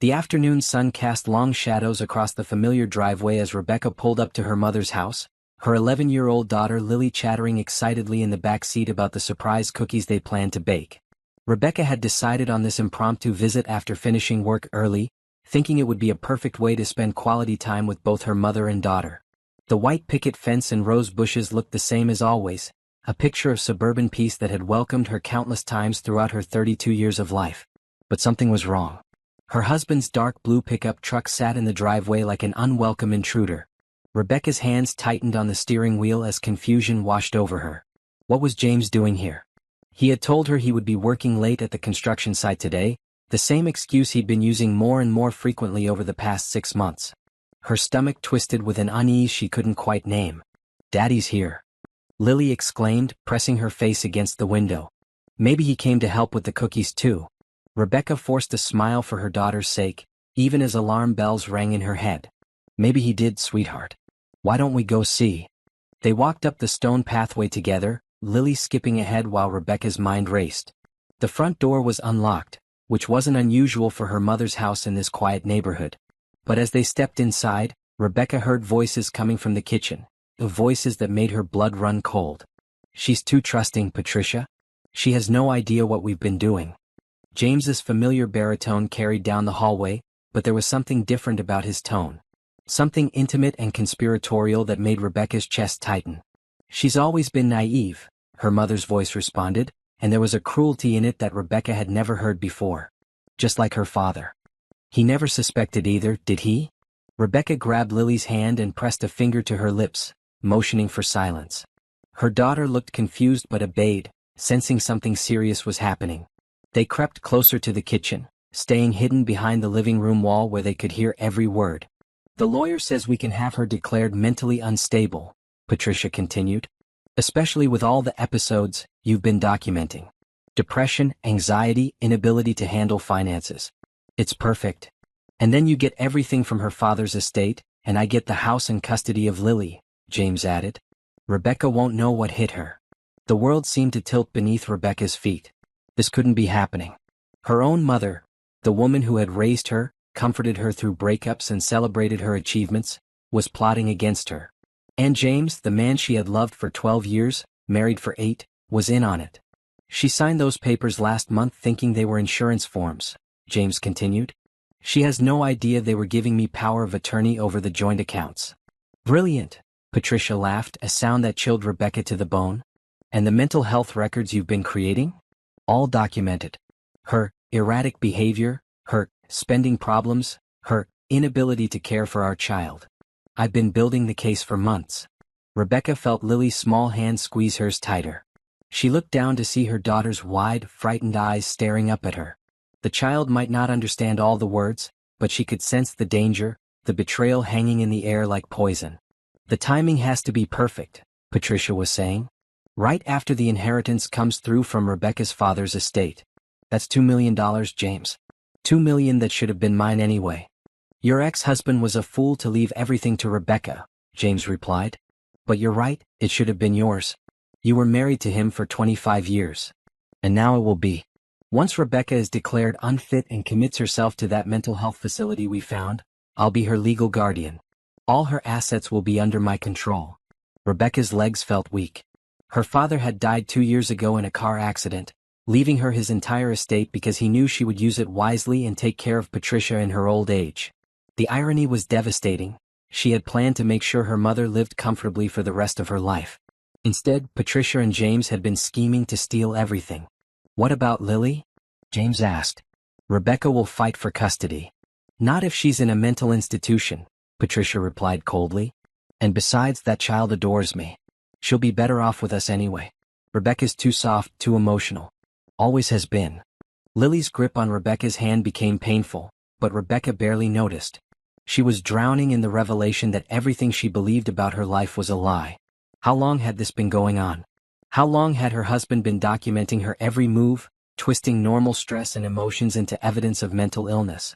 The afternoon sun cast long shadows across the familiar driveway as Rebecca pulled up to her mother's house, her 11-year-old daughter Lily chattering excitedly in the back seat about the surprise cookies they planned to bake. Rebecca had decided on this impromptu visit after finishing work early, thinking it would be a perfect way to spend quality time with both her mother and daughter. The white picket fence and rose bushes looked the same as always, a picture of suburban peace that had welcomed her countless times throughout her 32 years of life. But something was wrong. Her husband's dark blue pickup truck sat in the driveway like an unwelcome intruder. Rebecca's hands tightened on the steering wheel as confusion washed over her. What was James doing here? He had told her he would be working late at the construction site today, the same excuse he'd been using more and more frequently over the past 6 months. Her stomach twisted with an unease she couldn't quite name. "Daddy's here," Lily exclaimed, pressing her face against the window. "Maybe he came to help with the cookies too." Rebecca forced a smile for her daughter's sake, even as alarm bells rang in her head. "Maybe he did, sweetheart. Why don't we go see?" They walked up the stone pathway together, Lily skipping ahead while Rebecca's mind raced. The front door was unlocked, which wasn't unusual for her mother's house in this quiet neighborhood. But as they stepped inside, Rebecca heard voices coming from the kitchen, the voices that made her blood run cold. "She's too trusting, Patricia. She has no idea what we've been doing." James's familiar baritone carried down the hallway, but there was something different about his tone. Something intimate and conspiratorial that made Rebecca's chest tighten. "She's always been naive," her mother's voice responded, and there was a cruelty in it that Rebecca had never heard before. "Just like her father. He never suspected either, did he?" Rebecca grabbed Lily's hand and pressed a finger to her lips, motioning for silence. Her daughter looked confused but obeyed, sensing something serious was happening. They crept closer to the kitchen, staying hidden behind the living room wall where they could hear every word. "The lawyer says we can have her declared mentally unstable," Patricia continued. "Especially with all the episodes you've been documenting. Depression, anxiety, inability to handle finances. It's perfect. And then you get everything from her father's estate, and I get the house and custody of Lily," James added. "Rebecca won't know what hit her." The world seemed to tilt beneath Rebecca's feet. This couldn't be happening. Her own mother, the woman who had raised her, comforted her through breakups and celebrated her achievements, was plotting against her. And James, the man she had loved for 12 years, married for 8, was in on it. "She signed those papers last month thinking they were insurance forms," James continued. "She has no idea they were giving me power of attorney over the joint accounts." "Brilliant," Patricia laughed, a sound that chilled Rebecca to the bone. "And the mental health records you've been creating? All documented. Her erratic behavior, her spending problems, her inability to care for our child. I've been building the case for months." Rebecca felt Lily's small hand squeeze hers tighter. She looked down to see her daughter's wide, frightened eyes staring up at her. The child might not understand all the words, but she could sense the danger, the betrayal hanging in the air like poison. "The timing has to be perfect," Patricia was saying. "Right after the inheritance comes through from Rebecca's father's estate. That's $2 million, James. $2 million that should have been mine anyway." "Your ex-husband was a fool to leave everything to Rebecca," James replied. "But you're right, it should have been yours. You were married to him for 25 years. And now it will be. Once Rebecca is declared unfit and commits herself to that mental health facility we found, I'll be her legal guardian. All her assets will be under my control." Rebecca's legs felt weak. Her father had died 2 years ago in a car accident, leaving her his entire estate because he knew she would use it wisely and take care of Patricia in her old age. The irony was devastating. She had planned to make sure her mother lived comfortably for the rest of her life. Instead, Patricia and James had been scheming to steal everything. "What about Lily?" James asked. "Rebecca will fight for custody." "Not if she's in a mental institution," Patricia replied coldly. "And besides, that child adores me. She'll be better off with us anyway. Rebecca's too soft, too emotional. Always has been." Lily's grip on Rebecca's hand became painful, but Rebecca barely noticed. She was drowning in the revelation that everything she believed about her life was a lie. How long had this been going on? How long had her husband been documenting her every move, twisting normal stress and emotions into evidence of mental illness?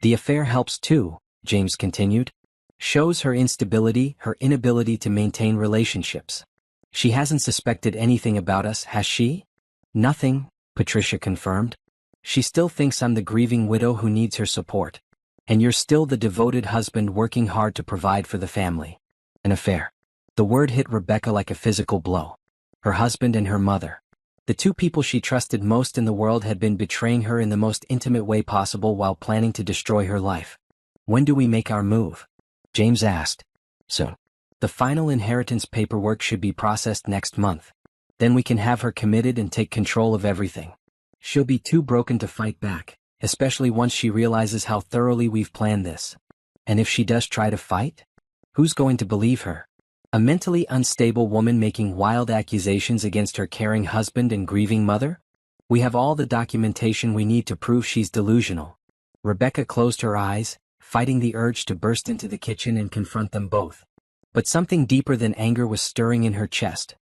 "The affair helps too," James continued. "Shows her instability, her inability to maintain relationships. She hasn't suspected anything about us, has she?" "Nothing," Patricia confirmed. "She still thinks I'm the grieving widow who needs her support." And you're still the devoted husband working hard to provide for the family. An affair. The word hit Rebecca like a physical blow. Her husband and her mother. The two people she trusted most in the world had been betraying her in the most intimate way possible while planning to destroy her life. When do we make our move? James asked. Soon. The final inheritance paperwork should be processed next month. Then we can have her committed and take control of everything. She'll be too broken to fight back, especially once she realizes how thoroughly we've planned this. And if she does try to fight? Who's going to believe her? A mentally unstable woman making wild accusations against her caring husband and grieving mother? We have all the documentation we need to prove she's delusional. Rebecca closed her eyes, fighting the urge to burst into the kitchen and confront them both. But something deeper than anger was stirring in her chest.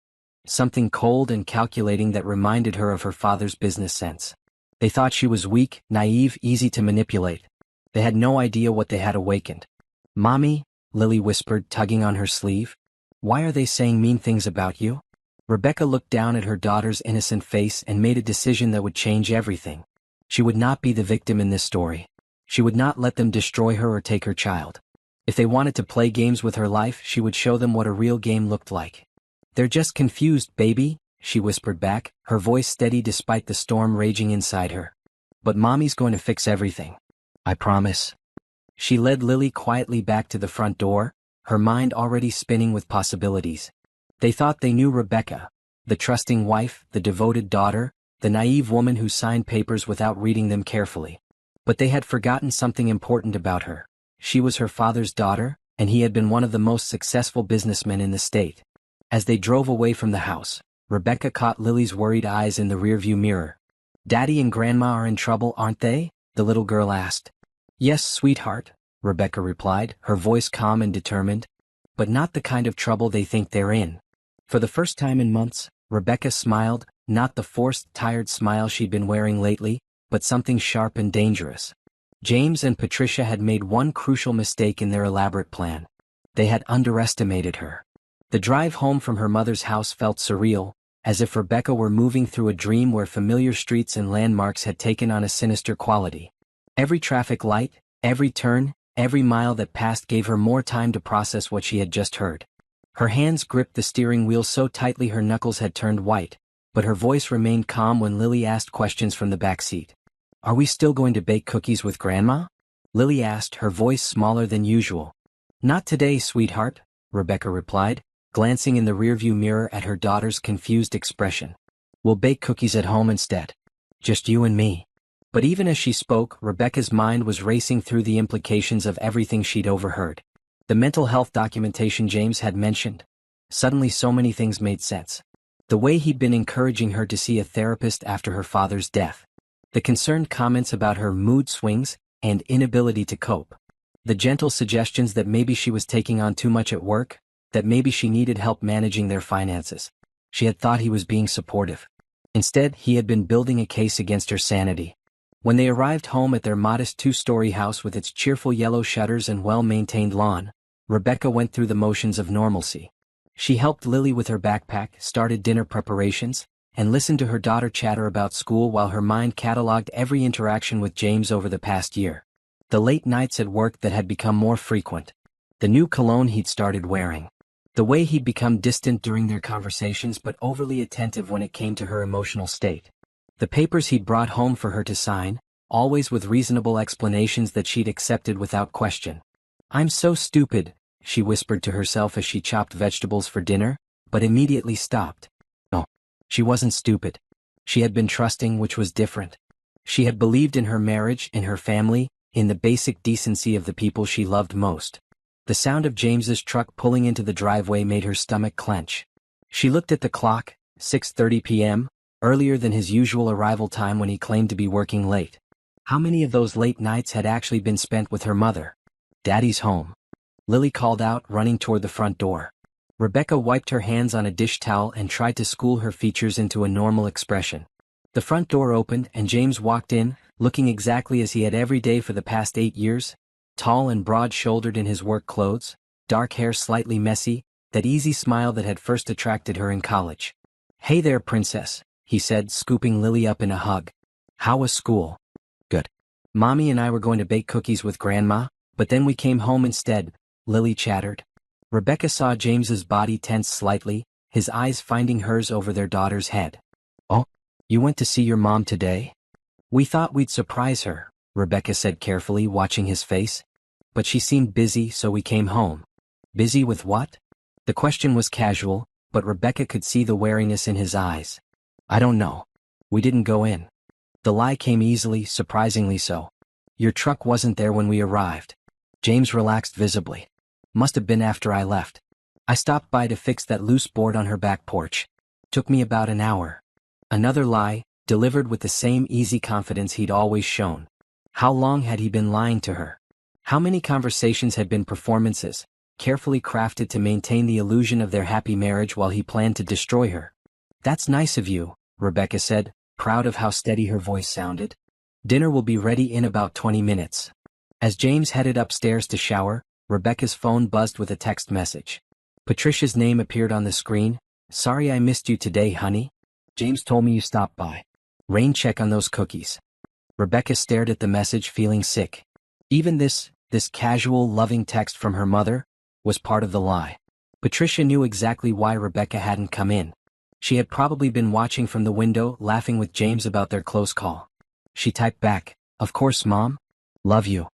Something cold and calculating that reminded her of her father's business sense. They thought she was weak, naive, easy to manipulate. They had no idea what they had awakened. "Mommy," Lily whispered, tugging on her sleeve. "Why are they saying mean things about you?" Rebecca looked down at her daughter's innocent face and made a decision that would change everything. She would not be the victim in this story. She would not let them destroy her or take her child. If they wanted to play games with her life, she would show them what a real game looked like. "They're just confused, baby," she whispered back, her voice steady despite the storm raging inside her. "But Mommy's going to fix everything. I promise." She led Lily quietly back to the front door, her mind already spinning with possibilities. They thought they knew Rebecca, the trusting wife, the devoted daughter, the naive woman who signed papers without reading them carefully. But they had forgotten something important about her. She was her father's daughter, and he had been one of the most successful businessmen in the state. As they drove away from the house, Rebecca caught Lily's worried eyes in the rearview mirror. "Daddy and Grandma are in trouble, aren't they?" the little girl asked. "Yes, sweetheart," Rebecca replied, her voice calm and determined. "But not the kind of trouble they think they're in." For the first time in months, Rebecca smiled, not the forced, tired smile she'd been wearing lately, but something sharp and dangerous. James and Patricia had made one crucial mistake in their elaborate plan. They had underestimated her. The drive home from her mother's house felt surreal, as if Rebecca were moving through a dream where familiar streets and landmarks had taken on a sinister quality. Every traffic light, every turn, every mile that passed gave her more time to process what she had just heard. Her hands gripped the steering wheel so tightly her knuckles had turned white, but her voice remained calm when Lily asked questions from the back seat. "Are we still going to bake cookies with Grandma?" Lily asked, her voice smaller than usual. "Not today, sweetheart," Rebecca replied, glancing in the rearview mirror at her daughter's confused expression. "We'll bake cookies at home instead. Just you and me." But even as she spoke, Rebecca's mind was racing through the implications of everything she'd overheard. The mental health documentation James had mentioned. Suddenly so many things made sense. The way he'd been encouraging her to see a therapist after her father's death. The concerned comments about her mood swings and inability to cope. The gentle suggestions that maybe she was taking on too much at work, that maybe she needed help managing their finances. She had thought he was being supportive. Instead, he had been building a case against her sanity. When they arrived home at their modest two-story house with its cheerful yellow shutters and well-maintained lawn, Rebecca went through the motions of normalcy. She helped Lily with her backpack, started dinner preparations, and listened to her daughter chatter about school while her mind cataloged every interaction with James over the past year. The late nights at work that had become more frequent. The new cologne he'd started wearing. The way he'd become distant during their conversations but overly attentive when it came to her emotional state. The papers he'd brought home for her to sign, always with reasonable explanations that she'd accepted without question. "I'm so stupid," she whispered to herself as she chopped vegetables for dinner, but immediately stopped. No, she wasn't stupid. She had been trusting, which was different. She had believed in her marriage, in her family, in the basic decency of the people she loved most. The sound of James's truck pulling into the driveway made her stomach clench. She looked at the clock, 6:30 p.m., earlier than his usual arrival time when he claimed to be working late. How many of those late nights had actually been spent with her mother? "Daddy's home," Lily called out, running toward the front door. Rebecca wiped her hands on a dish towel and tried to school her features into a normal expression. The front door opened and James walked in, looking exactly as he had every day for the past 8 years. Tall and broad-shouldered in his work clothes, dark hair slightly messy, that easy smile that had first attracted her in college. "Hey there, princess," he said, scooping Lily up in a hug. "How was school?" "Good. Mommy and I were going to bake cookies with Grandma, but then we came home instead, Lily chattered. Rebecca saw James's body tense slightly, his eyes finding hers over their daughter's head. Oh, you went to see your mom today? We thought we'd surprise her, Rebecca said carefully, watching his face. But she seemed busy, so we came home. Busy with what? The question was casual, but Rebecca could see the wariness in his eyes. I don't know. We didn't go in. The lie came easily, surprisingly so. Your truck wasn't there when we arrived. James relaxed visibly. Must have been after I left. I stopped by to fix that loose board on her back porch. Took me about an hour. Another lie, delivered with the same easy confidence he'd always shown. How long had he been lying to her? How many conversations had been performances, carefully crafted to maintain the illusion of their happy marriage while he planned to destroy her? That's nice of you, Rebecca said, proud of how steady her voice sounded. Dinner will be ready in about 20 minutes. As James headed upstairs to shower, Rebecca's phone buzzed with a text message. Patricia's name appeared on the screen. Sorry I missed you today, honey. James told me you stopped by. Rain check on those cookies. Rebecca stared at the message, feeling sick. Even this casual, loving text from her mother was part of the lie. Patricia knew exactly why Rebecca hadn't come in. She had probably been watching from the window, laughing with James about their close call. She typed back, "Of course, Mom. Love you."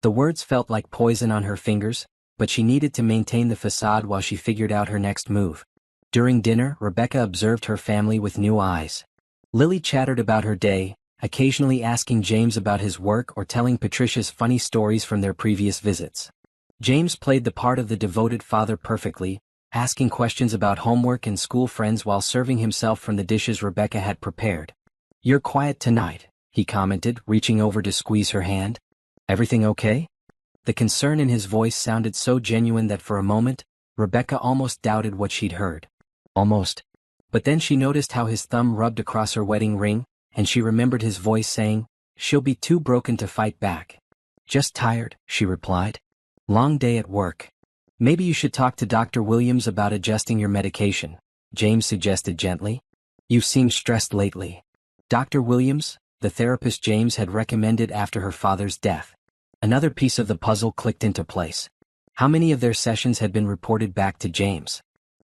The words felt like poison on her fingers, but she needed to maintain the facade while she figured out her next move. During dinner, Rebecca observed her family with new eyes. Lily chattered about her day, occasionally asking James about his work or telling Patricia's funny stories from their previous visits. James played the part of the devoted father perfectly, asking questions about homework and school friends while serving himself from the dishes Rebecca had prepared. "You're quiet tonight," he commented, reaching over to squeeze her hand. "Everything okay?" The concern in his voice sounded so genuine that for a moment, Rebecca almost doubted what she'd heard. Almost. But then she noticed how his thumb rubbed across her wedding ring, and she remembered his voice saying, "She'll be too broken to fight back." "Just tired," she replied. "Long day at work. Maybe you should talk to Dr. Williams about adjusting your medication," James suggested gently. "You seem stressed lately." Dr. Williams, the therapist James had recommended after her father's death. Another piece of the puzzle clicked into place. How many of their sessions had been reported back to James?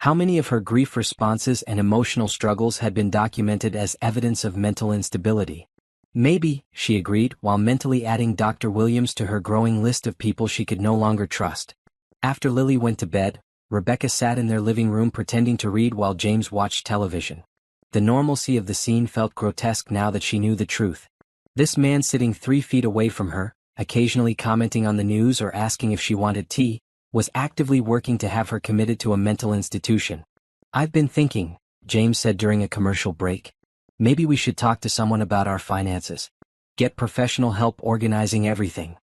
How many of her grief responses and emotional struggles had been documented as evidence of mental instability? Maybe, she agreed, while mentally adding Dr. Williams to her growing list of people she could no longer trust. After Lily went to bed, Rebecca sat in their living room pretending to read while James watched television. The normalcy of the scene felt grotesque now that she knew the truth. This man sitting 3 feet away from her, occasionally commenting on the news or asking if she wanted tea, was actively working to have her committed to a mental institution. "I've been thinking," James said during a commercial break. "Maybe we should talk to someone about our finances. Get professional help organizing everything."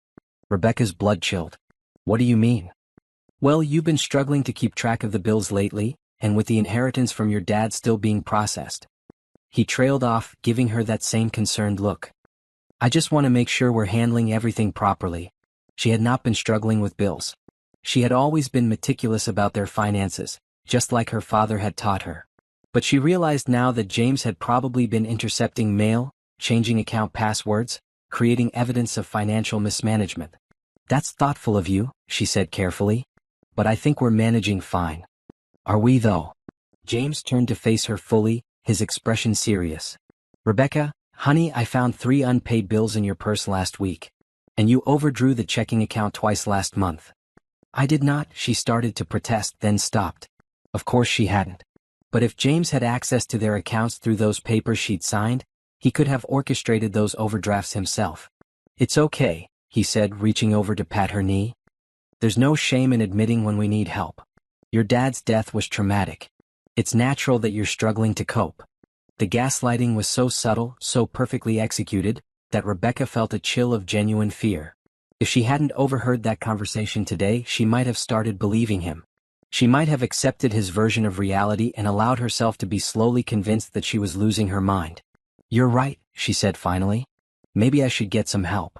Rebecca's blood chilled. "What do you mean?" "Well, you've been struggling to keep track of the bills lately, and with the inheritance from your dad still being processed." He trailed off, giving her that same concerned look. "I just want to make sure we're handling everything properly." She had not been struggling with bills. She had always been meticulous about their finances, just like her father had taught her. But she realized now that James had probably been intercepting mail, changing account passwords, creating evidence of financial mismanagement. "That's thoughtful of you," she said carefully. "But I think we're managing fine." "Are we though?" James turned to face her fully, his expression serious. "Rebecca, honey, I found 3 unpaid bills in your purse last week. And you overdrew the checking account twice last month." "I did not," she started to protest, then stopped. Of course she hadn't. But if James had access to their accounts through those papers she'd signed, he could have orchestrated those overdrafts himself. "It's okay," he said, reaching over to pat her knee. "There's no shame in admitting when we need help. Your dad's death was traumatic. It's natural that you're struggling to cope." The gaslighting was so subtle, so perfectly executed, that Rebecca felt a chill of genuine fear. If she hadn't overheard that conversation today, she might have started believing him. She might have accepted his version of reality and allowed herself to be slowly convinced that she was losing her mind. "You're right," she said finally. "Maybe I should get some help."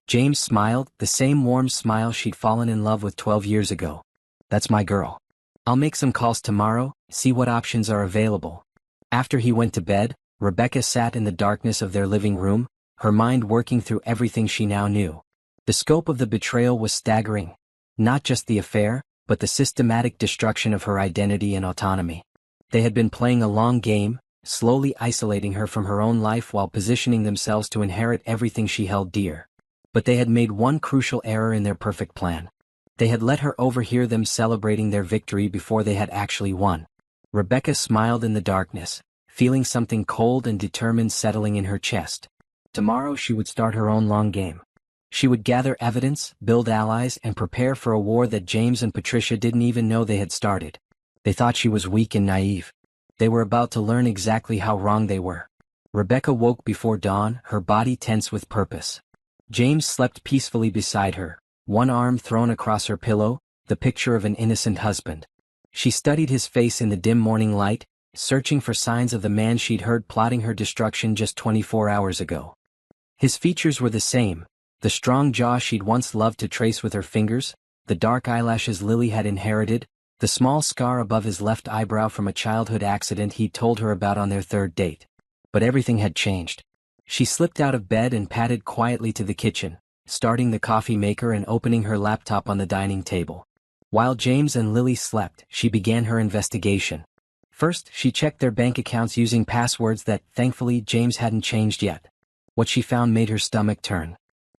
James smiled, the same warm smile she'd fallen in love with 12 years ago. "That's my girl. I'll make some calls tomorrow, see what options are available." After he went to bed, Rebecca sat in the darkness of their living room, her mind working through everything she now knew. The scope of the betrayal was staggering. Not just the affair, but the systematic destruction of her identity and autonomy. They had been playing a long game, slowly isolating her from her own life while positioning themselves to inherit everything she held dear. But they had made one crucial error in their perfect plan. They had let her overhear them celebrating their victory before they had actually won. Rebecca smiled in the darkness, feeling something cold and determined settling in her chest. Tomorrow she would start her own long game. She would gather evidence, build allies, and prepare for a war that James and Patricia didn't even know they had started. They thought she was weak and naive. They were about to learn exactly how wrong they were. Rebecca woke before dawn, her body tense with purpose. James slept peacefully beside her, one arm thrown across her pillow, the picture of an innocent husband. She studied his face in the dim morning light, searching for signs of the man she'd heard plotting her destruction just 24 hours ago. His features were the same, the strong jaw she'd once loved to trace with her fingers, the dark eyelashes Lily had inherited, the small scar above his left eyebrow from a childhood accident he'd told her about on their third date. But everything had changed. She slipped out of bed and padded quietly to the kitchen, starting the coffee maker and opening her laptop on the dining table. While James and Lily slept, she began her investigation. First, she checked their bank accounts using passwords that, thankfully, James hadn't changed yet. What she found made her stomach turn.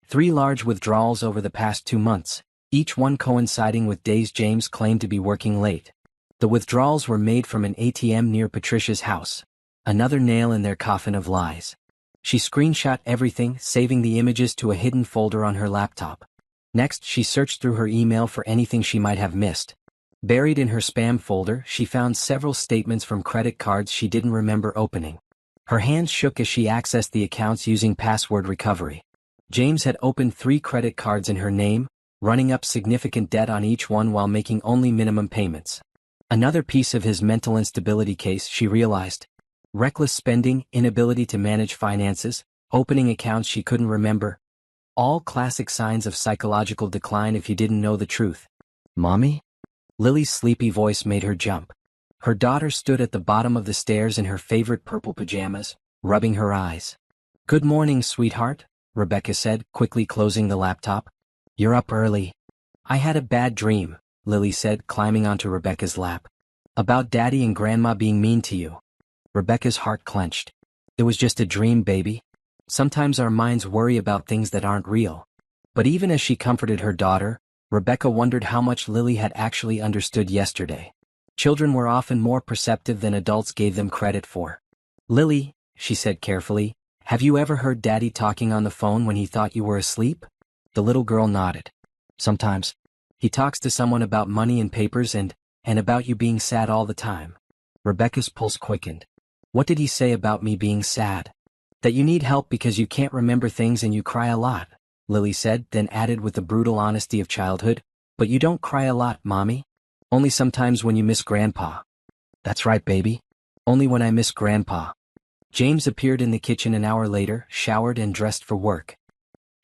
3 large withdrawals over the past 2 months, each one coinciding with days James claimed to be working late. The withdrawals were made from an ATM near Patricia's house. Another nail in their coffin of lies. She screenshot everything, saving the images to a hidden folder on her laptop. Next, she searched through her email for anything she might have missed. Buried in her spam folder, she found several statements from credit cards she didn't remember opening. Her hands shook as she accessed the accounts using password recovery. James had opened 3 credit cards in her name, running up significant debt on each one while making only minimum payments. Another piece of his mental instability case, she realized. Reckless spending, inability to manage finances, opening accounts she couldn't remember. All classic signs of psychological decline if you didn't know the truth. "Mommy?" Lily's sleepy voice made her jump. Her daughter stood at the bottom of the stairs in her favorite purple pajamas, rubbing her eyes. "Good morning, sweetheart," Rebecca said, quickly closing the laptop. "You're up early." "I had a bad dream," Lily said, climbing onto Rebecca's lap. "About Daddy and Grandma being mean to you." Rebecca's heart clenched. "It was just a dream, baby. Sometimes our minds worry about things that aren't real." But even as she comforted her daughter, Rebecca wondered how much Lily had actually understood yesterday. Children were often more perceptive than adults gave them credit for. "Lily," she said carefully, "have you ever heard Daddy talking on the phone when he thought you were asleep?" The little girl nodded. "Sometimes. He talks to someone about money and papers and about you being sad all the time." Rebecca's pulse quickened. "What did he say about me being sad?" "That you need help because you can't remember things and you cry a lot," Lily said, then added with the brutal honesty of childhood, "But you don't cry a lot, Mommy. Only sometimes when you miss Grandpa." "That's right, baby. Only when I miss Grandpa." James appeared in the kitchen an hour later, showered and dressed for work.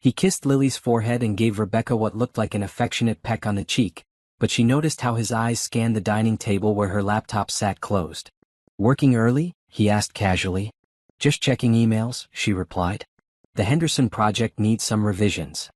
He kissed Lily's forehead and gave Rebecca what looked like an affectionate peck on the cheek, but she noticed how his eyes scanned the dining table where her laptop sat closed. "Working early?" he asked casually. "Just checking emails," she replied. "The Henderson project needs some revisions."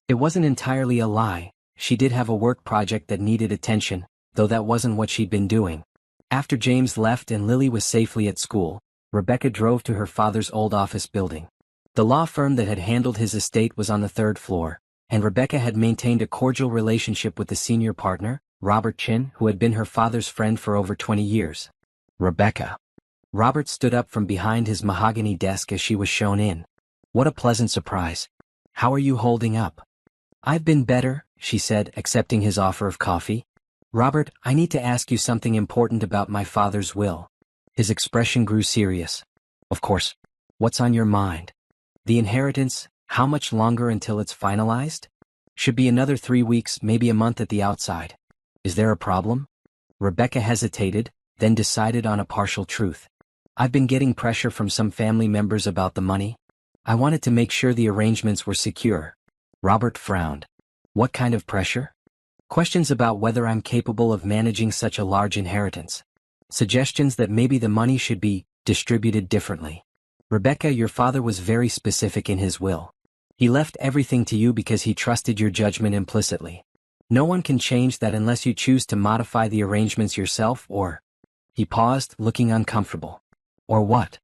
It wasn't entirely a lie. She did have a work project that needed attention, though that wasn't what she'd been doing. After James left and Lily was safely at school, Rebecca drove to her father's old office building. The law firm that had handled his estate was on the 3rd floor, and Rebecca had maintained a cordial relationship with the senior partner, Robert Chin, who had been her father's friend for over 20 years. "Rebecca." Robert stood up from behind his mahogany desk as she was shown in. "What a pleasant surprise. How are you holding up?" "I've been better," she said, accepting his offer of coffee. "Robert, I need to ask you something important about my father's will." His expression grew serious. "Of course. What's on your mind?" "The inheritance. How much longer until it's finalized?" "Should be another 3 weeks, maybe a month at the outside." "Is there a problem?" Rebecca hesitated, then decided on a partial truth. "I've been getting pressure from some family members about the money. I wanted to make sure the arrangements were secure." Robert frowned. "What kind of pressure?" "Questions about whether I'm capable of managing such a large inheritance. Suggestions that maybe the money should be distributed differently." Rebecca, your father was very specific in his will. He left everything to you because he trusted your judgment implicitly. No one can change that unless you choose to modify the arrangements yourself or— He paused, looking uncomfortable. Or what?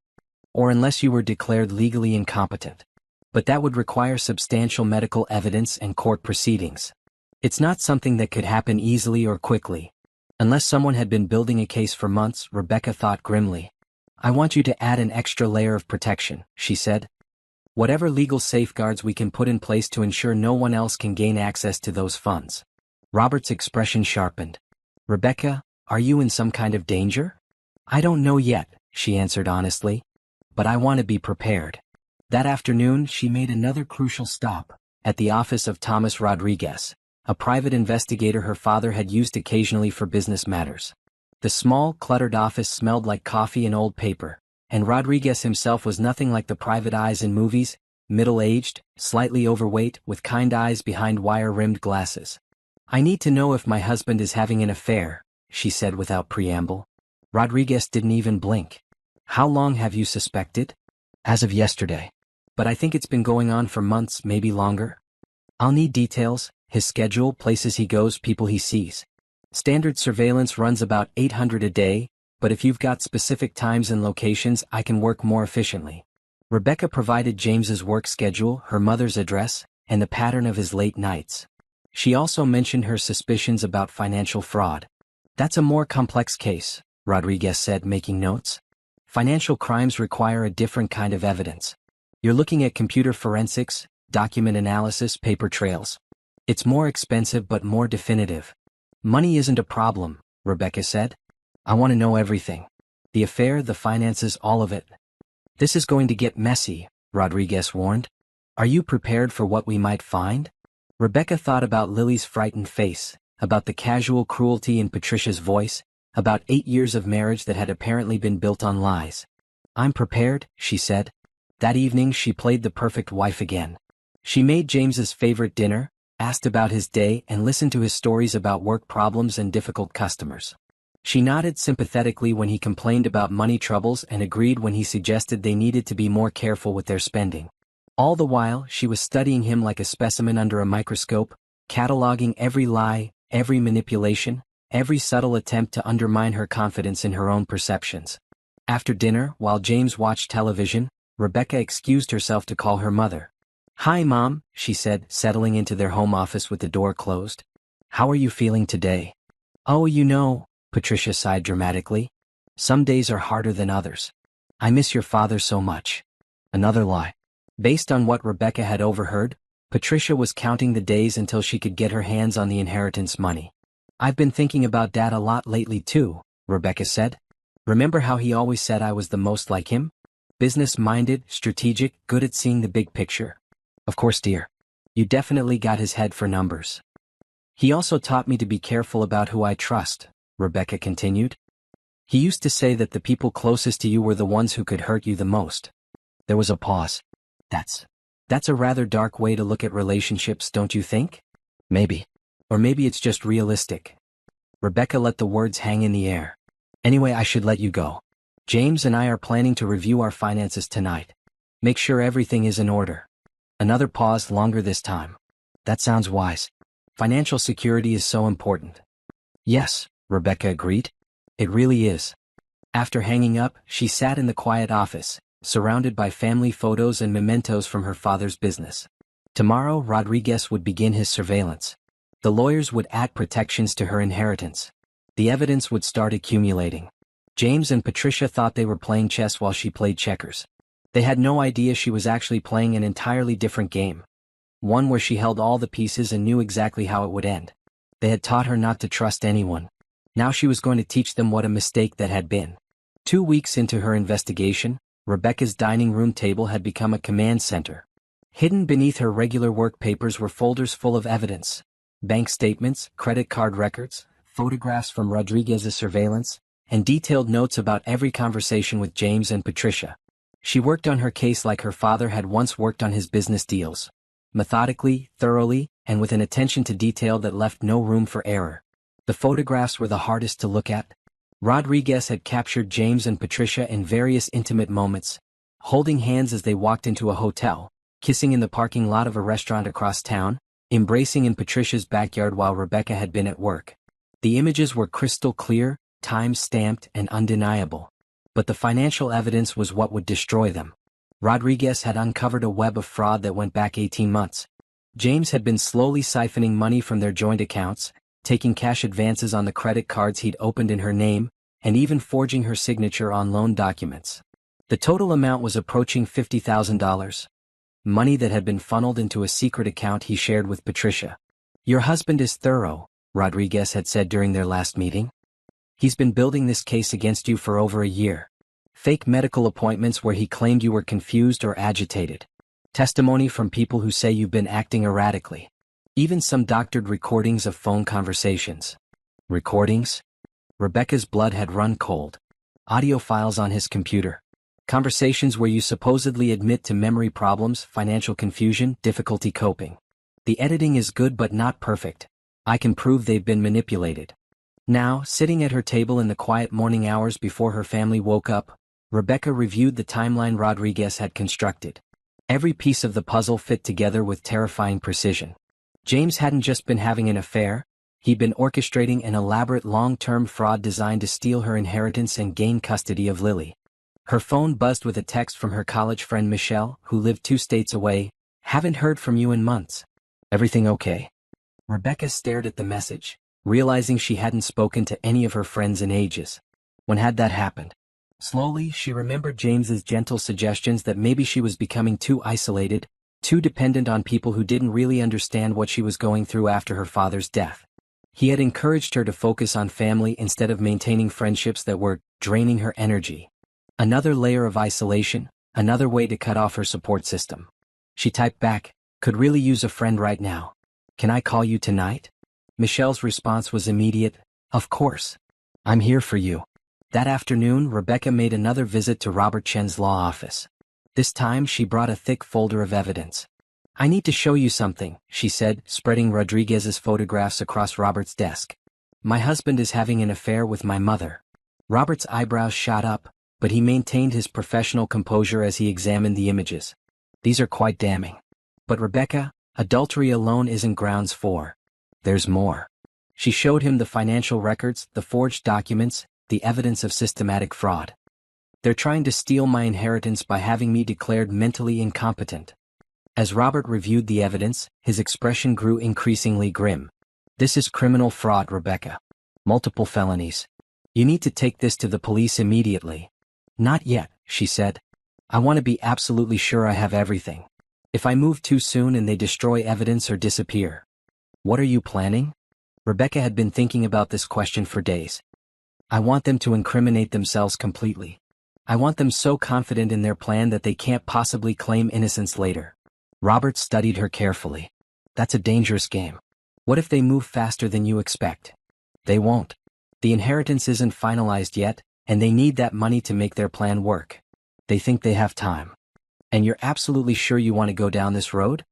Or unless you were declared legally incompetent. But that would require substantial medical evidence and court proceedings. It's not something that could happen easily or quickly. Unless someone had been building a case for months, Rebecca thought grimly. I want you to add an extra layer of protection, she said. Whatever legal safeguards we can put in place to ensure no one else can gain access to those funds. Robert's expression sharpened. Rebecca, are you in some kind of danger? I don't know yet, she answered honestly. But I want to be prepared. That afternoon, she made another crucial stop, at the office of Thomas Rodriguez, a private investigator her father had used occasionally for business matters. The small, cluttered office smelled like coffee and old paper, and Rodriguez himself was nothing like the private eyes in movies, middle-aged, slightly overweight, with kind eyes behind wire-rimmed glasses. I need to know if my husband is having an affair, she said without preamble. Rodriguez didn't even blink. How long have you suspected? As of yesterday. But I think it's been going on for months, maybe longer. I'll need details, his schedule, places he goes, people he sees. Standard surveillance runs about 800 a day, but if you've got specific times and locations, I can work more efficiently. Rebecca provided James's work schedule, her mother's address, and the pattern of his late nights. She also mentioned her suspicions about financial fraud. That's a more complex case, Rodriguez said, making notes. Financial crimes require a different kind of evidence. You're looking at computer forensics, document analysis, paper trails. It's more expensive but more definitive. Money isn't a problem, Rebecca said. I want to know everything. The affair, the finances, all of it. This is going to get messy, Rodriguez warned. Are you prepared for what we might find? Rebecca thought about Lily's frightened face, about the casual cruelty in Patricia's voice, about 8 years of marriage that had apparently been built on lies. I'm prepared, she said. That evening she played the perfect wife again. She made James's favorite dinner, asked about his day, and listened to his stories about work problems and difficult customers. She nodded sympathetically when he complained about money troubles and agreed when he suggested they needed to be more careful with their spending. All the while, she was studying him like a specimen under a microscope, cataloging every lie, every manipulation, every subtle attempt to undermine her confidence in her own perceptions. After dinner, while James watched television, Rebecca excused herself to call her mother. Hi, Mom, she said, settling into their home office with the door closed. How are you feeling today? Oh, you know, Patricia sighed dramatically. Some days are harder than others. I miss your father so much. Another lie. Based on what Rebecca had overheard, Patricia was counting the days until she could get her hands on the inheritance money. I've been thinking about Dad a lot lately too, Rebecca said. Remember how he always said I was the most like him? Business-minded, strategic, good at seeing the big picture. Of course, dear. You definitely got his head for numbers. He also taught me to be careful about who I trust, Rebecca continued. He used to say that the people closest to you were the ones who could hurt you the most. There was a pause. That's a rather dark way to look at relationships, don't you think? Maybe. Or maybe it's just realistic. Rebecca let the words hang in the air. Anyway, I should let you go. James and I are planning to review our finances tonight. Make sure everything is in order. Another pause, longer this time. That sounds wise. Financial security is so important. Yes, Rebecca agreed. It really is. After hanging up, she sat in the quiet office, surrounded by family photos and mementos from her father's business. Tomorrow, Rodriguez would begin his surveillance. The lawyers would add protections to her inheritance. The evidence would start accumulating. James and Patricia thought they were playing chess while she played checkers. They had no idea she was actually playing an entirely different game. One where she held all the pieces and knew exactly how it would end. They had taught her not to trust anyone. Now she was going to teach them what a mistake that had been. 2 weeks into her investigation, Rebecca's dining room table had become a command center. Hidden beneath her regular work papers were folders full of evidence. Bank statements, credit card records, photographs from Rodriguez's surveillance, and detailed notes about every conversation with James and Patricia. She worked on her case like her father had once worked on his business deals. Methodically, thoroughly, and with an attention to detail that left no room for error. The photographs were the hardest to look at. Rodriguez had captured James and Patricia in various intimate moments, holding hands as they walked into a hotel, kissing in the parking lot of a restaurant across town, embracing in Patricia's backyard while Rebecca had been at work. The images were crystal clear, time-stamped, and undeniable. But the financial evidence was what would destroy them. Rodriguez had uncovered a web of fraud that went back 18 months. James had been slowly siphoning money from their joint accounts, taking cash advances on the credit cards he'd opened in her name, and even forging her signature on loan documents. The total amount was approaching $50,000. Money that had been funneled into a secret account he shared with Patricia. "Your husband is thorough," Rodriguez had said during their last meeting. "He's been building this case against you for over a year. Fake medical appointments where he claimed you were confused or agitated. Testimony from people who say you've been acting erratically. Even some doctored recordings of phone conversations." Recordings? Rebecca's blood had run cold. Audio files on his computer. Conversations where you supposedly admit to memory problems, financial confusion, difficulty coping. "The editing is good but not perfect. I can prove they've been manipulated." Now, sitting at her table in the quiet morning hours before her family woke up, Rebecca reviewed the timeline Rodriguez had constructed. Every piece of the puzzle fit together with terrifying precision. James hadn't just been having an affair, he'd been orchestrating an elaborate long-term fraud designed to steal her inheritance and gain custody of Lily. Her phone buzzed with a text from her college friend Michelle, who lived 2 states away. "Haven't heard from you in months. Everything okay?" Rebecca stared at the message, realizing she hadn't spoken to any of her friends in ages. When had that happened? Slowly, she remembered James's gentle suggestions that maybe she was becoming too isolated, too dependent on people who didn't really understand what she was going through after her father's death. He had encouraged her to focus on family instead of maintaining friendships that were draining her energy. Another layer of isolation, another way to cut off her support system. She typed back, "Could really use a friend right now. Can I call you tonight?" Michelle's response was immediate, "Of course. I'm here for you." That afternoon, Rebecca made another visit to Robert Chen's law office. This time, she brought a thick folder of evidence. "I need to show you something," she said, spreading Rodriguez's photographs across Robert's desk. "My husband is having an affair with my mother." Robert's eyebrows shot up, but he maintained his professional composure as he examined the images. "These are quite damning. But Rebecca, adultery alone isn't grounds for. There's more." She showed him the financial records, the forged documents, the evidence of systematic fraud. "They're trying to steal my inheritance by having me declared mentally incompetent." As Robert reviewed the evidence, his expression grew increasingly grim. "This is criminal fraud, Rebecca. Multiple felonies. You need to take this to the police immediately." "Not yet," she said. "I want to be absolutely sure I have everything. If I move too soon and they destroy evidence or disappear." "What are you planning?" Rebecca had been thinking about this question for days. "I want them to incriminate themselves completely. I want them so confident in their plan that they can't possibly claim innocence later." Robert studied her carefully. "That's a dangerous game. What if they move faster than you expect?" "They won't. The inheritance isn't finalized yet, and they need that money to make their plan work. They think they have time." "And you're absolutely sure you want to go down this road?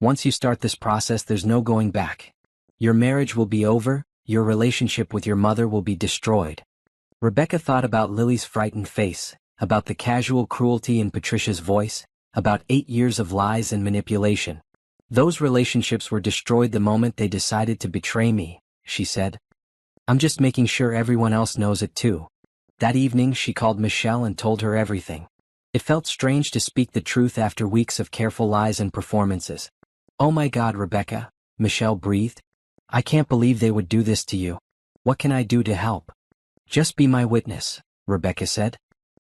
Once you start this process, there's no going back. Your marriage will be over, your relationship with your mother will be destroyed." Rebecca thought about Lily's frightened face, about the casual cruelty in Patricia's voice, about 8 years of lies and manipulation. "Those relationships were destroyed the moment they decided to betray me," she said. "I'm just making sure everyone else knows it too." That evening, she called Michelle and told her everything. It felt strange to speak the truth after weeks of careful lies and performances. "Oh my God, Rebecca," Michelle breathed. "I can't believe they would do this to you. What can I do to help?" "Just be my witness," Rebecca said.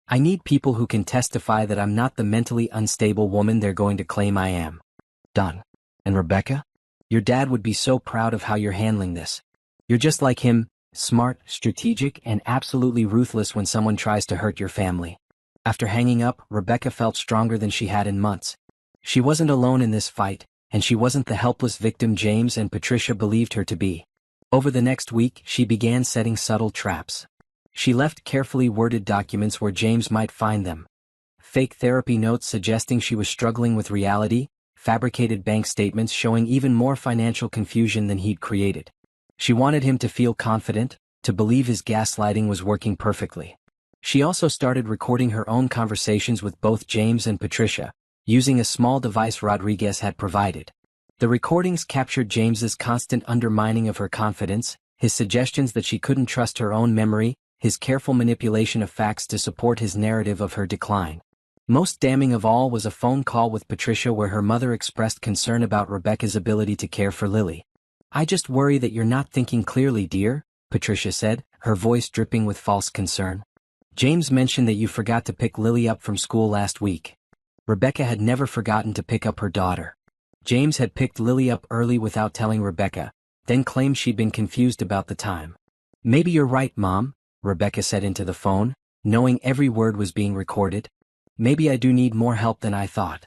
"I need people who can testify that I'm not the mentally unstable woman they're going to claim I am." "Done." "And Rebecca? Your dad would be so proud of how you're handling this. You're just like him, smart, strategic, and absolutely ruthless when someone tries to hurt your family." After hanging up, Rebecca felt stronger than she had in months. She wasn't alone in this fight, and she wasn't the helpless victim James and Patricia believed her to be. Over the next week, she began setting subtle traps. She left carefully worded documents where James might find them. Fake therapy notes suggesting she was struggling with reality, fabricated bank statements showing even more financial confusion than he'd created. She wanted him to feel confident, to believe his gaslighting was working perfectly. She also started recording her own conversations with both James and Patricia, using a small device Rodriguez had provided. The recordings captured James's constant undermining of her confidence, his suggestions that she couldn't trust her own memory, his careful manipulation of facts to support his narrative of her decline. Most damning of all was a phone call with Patricia where her mother expressed concern about Rebecca's ability to care for Lily. "I just worry that you're not thinking clearly, dear," Patricia said, her voice dripping with false concern. "James mentioned that you forgot to pick Lily up from school last week." Rebecca had never forgotten to pick up her daughter. James had picked Lily up early without telling Rebecca, then claimed she'd been confused about the time. "Maybe you're right, Mom," Rebecca said into the phone, knowing every word was being recorded. "Maybe I do need more help than I thought."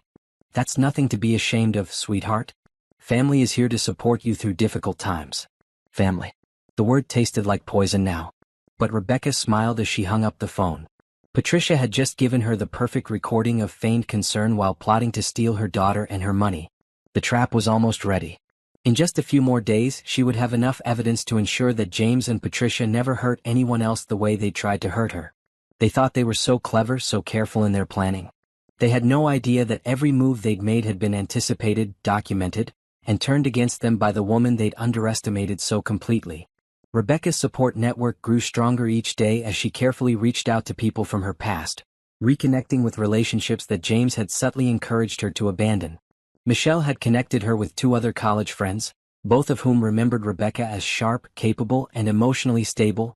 "That's nothing to be ashamed of, sweetheart. Family is here to support you through difficult times." Family. The word tasted like poison now. But Rebecca smiled as she hung up the phone. Patricia had just given her the perfect recording of feigned concern while plotting to steal her daughter and her money. The trap was almost ready. In just a few more days, she would have enough evidence to ensure that James and Patricia never hurt anyone else the way they tried to hurt her. They thought they were so clever, so careful in their planning. They had no idea that every move they'd made had been anticipated, documented, and turned against them by the woman they'd underestimated so completely. Rebecca's support network grew stronger each day as she carefully reached out to people from her past, reconnecting with relationships that James had subtly encouraged her to abandon. Michelle had connected her with 2 other college friends, both of whom remembered Rebecca as sharp, capable, and emotionally stable,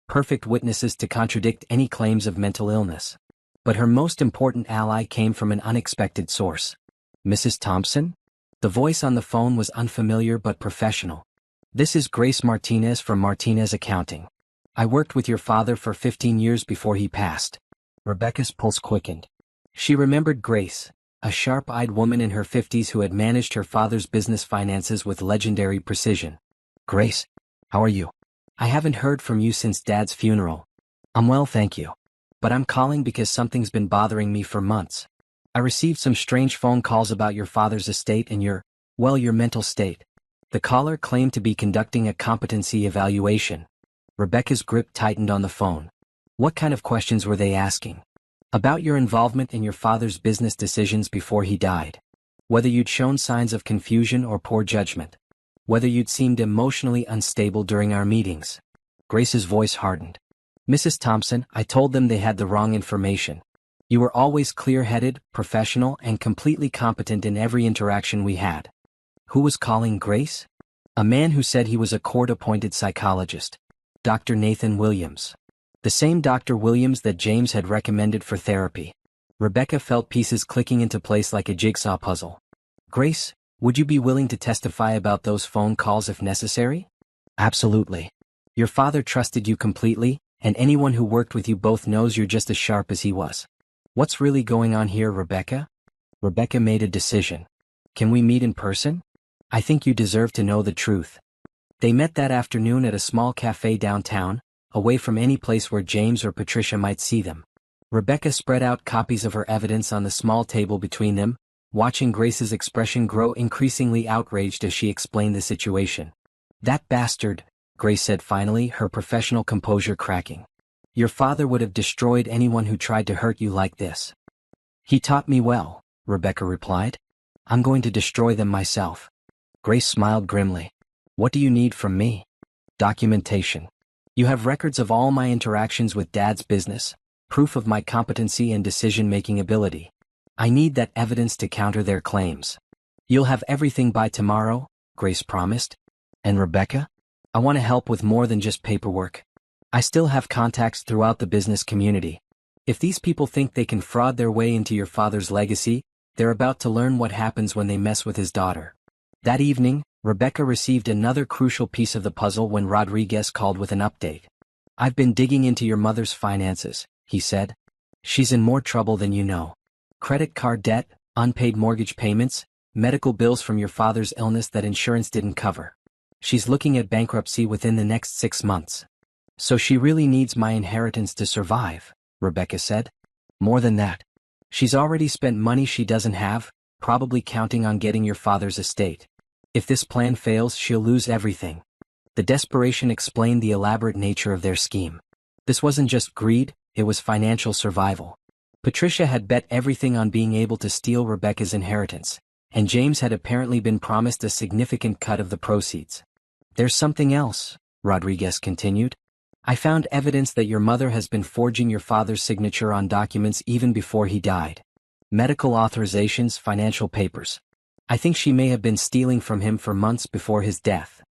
perfect witnesses to contradict any claims of mental illness. But her most important ally came from an unexpected source. "Mrs. Thompson?" The voice on the phone was unfamiliar but professional. "This is Grace Martinez from Martinez Accounting. I worked with your father for 15 years before he passed." Rebecca's pulse quickened. She remembered Grace, a sharp-eyed woman in her 50s who had managed her father's business finances with legendary precision. "Grace, how are you? I haven't heard from you since Dad's funeral." "I'm well, thank you. But I'm calling because something's been bothering me for months. I received some strange phone calls about your father's estate and your mental state." The caller claimed to be conducting a competency evaluation. Rebecca's grip tightened on the phone. What kind of questions were they asking? "About your involvement in your father's business decisions before he died. Whether you'd shown signs of confusion or poor judgment. Whether you'd seemed emotionally unstable during our meetings." Grace's voice hardened. "Mrs. Thompson, I told them they had the wrong information. You were always clear-headed, professional, and completely competent in every interaction we had." Who was calling Grace? A man who said he was a court-appointed psychologist. Dr. Nathan Williams. The same Dr. Williams that James had recommended for therapy. Rebecca felt pieces clicking into place like a jigsaw puzzle. "Grace, would you be willing to testify about those phone calls if necessary?" "Absolutely. Your father trusted you completely, and anyone who worked with you both knows you're just as sharp as he was." "What's really going on here, Rebecca?" Rebecca made a decision. "Can we meet in person? I think you deserve to know the truth." They met that afternoon at a small cafe downtown, away from any place where James or Patricia might see them. Rebecca spread out copies of her evidence on the small table between them, watching Grace's expression grow increasingly outraged as she explained the situation. "That bastard," Grace said finally, her professional composure cracking. "Your father would have destroyed anyone who tried to hurt you like this." "He taught me well," Rebecca replied. "I'm going to destroy them myself." Grace smiled grimly. "What do you need from me?" "Documentation. You have records of all my interactions with Dad's business, proof of my competency and decision-making ability. I need that evidence to counter their claims." "You'll have everything by tomorrow," Grace promised. "And Rebecca? I want to help with more than just paperwork. I still have contacts throughout the business community. If these people think they can fraud their way into your father's legacy, they're about to learn what happens when they mess with his daughter." That evening, Rebecca received another crucial piece of the puzzle when Rodriguez called with an update. "I've been digging into your mother's finances," he said. "She's in more trouble than you know. Credit card debt, unpaid mortgage payments, medical bills from your father's illness that insurance didn't cover. She's looking at bankruptcy within the next 6 months. So she really needs my inheritance to survive," Rebecca said. "More than that. She's already spent money she doesn't have, probably counting on getting your father's estate. If this plan fails, she'll lose everything." The desperation explained the elaborate nature of their scheme. This wasn't just greed, it was financial survival. Patricia had bet everything on being able to steal Rebecca's inheritance, and James had apparently been promised a significant cut of the proceeds. "There's something else," Rodriguez continued. "I found evidence that your mother has been forging your father's signature on documents even before he died. Medical authorizations, financial papers. I think she may have been stealing from him for months before his death."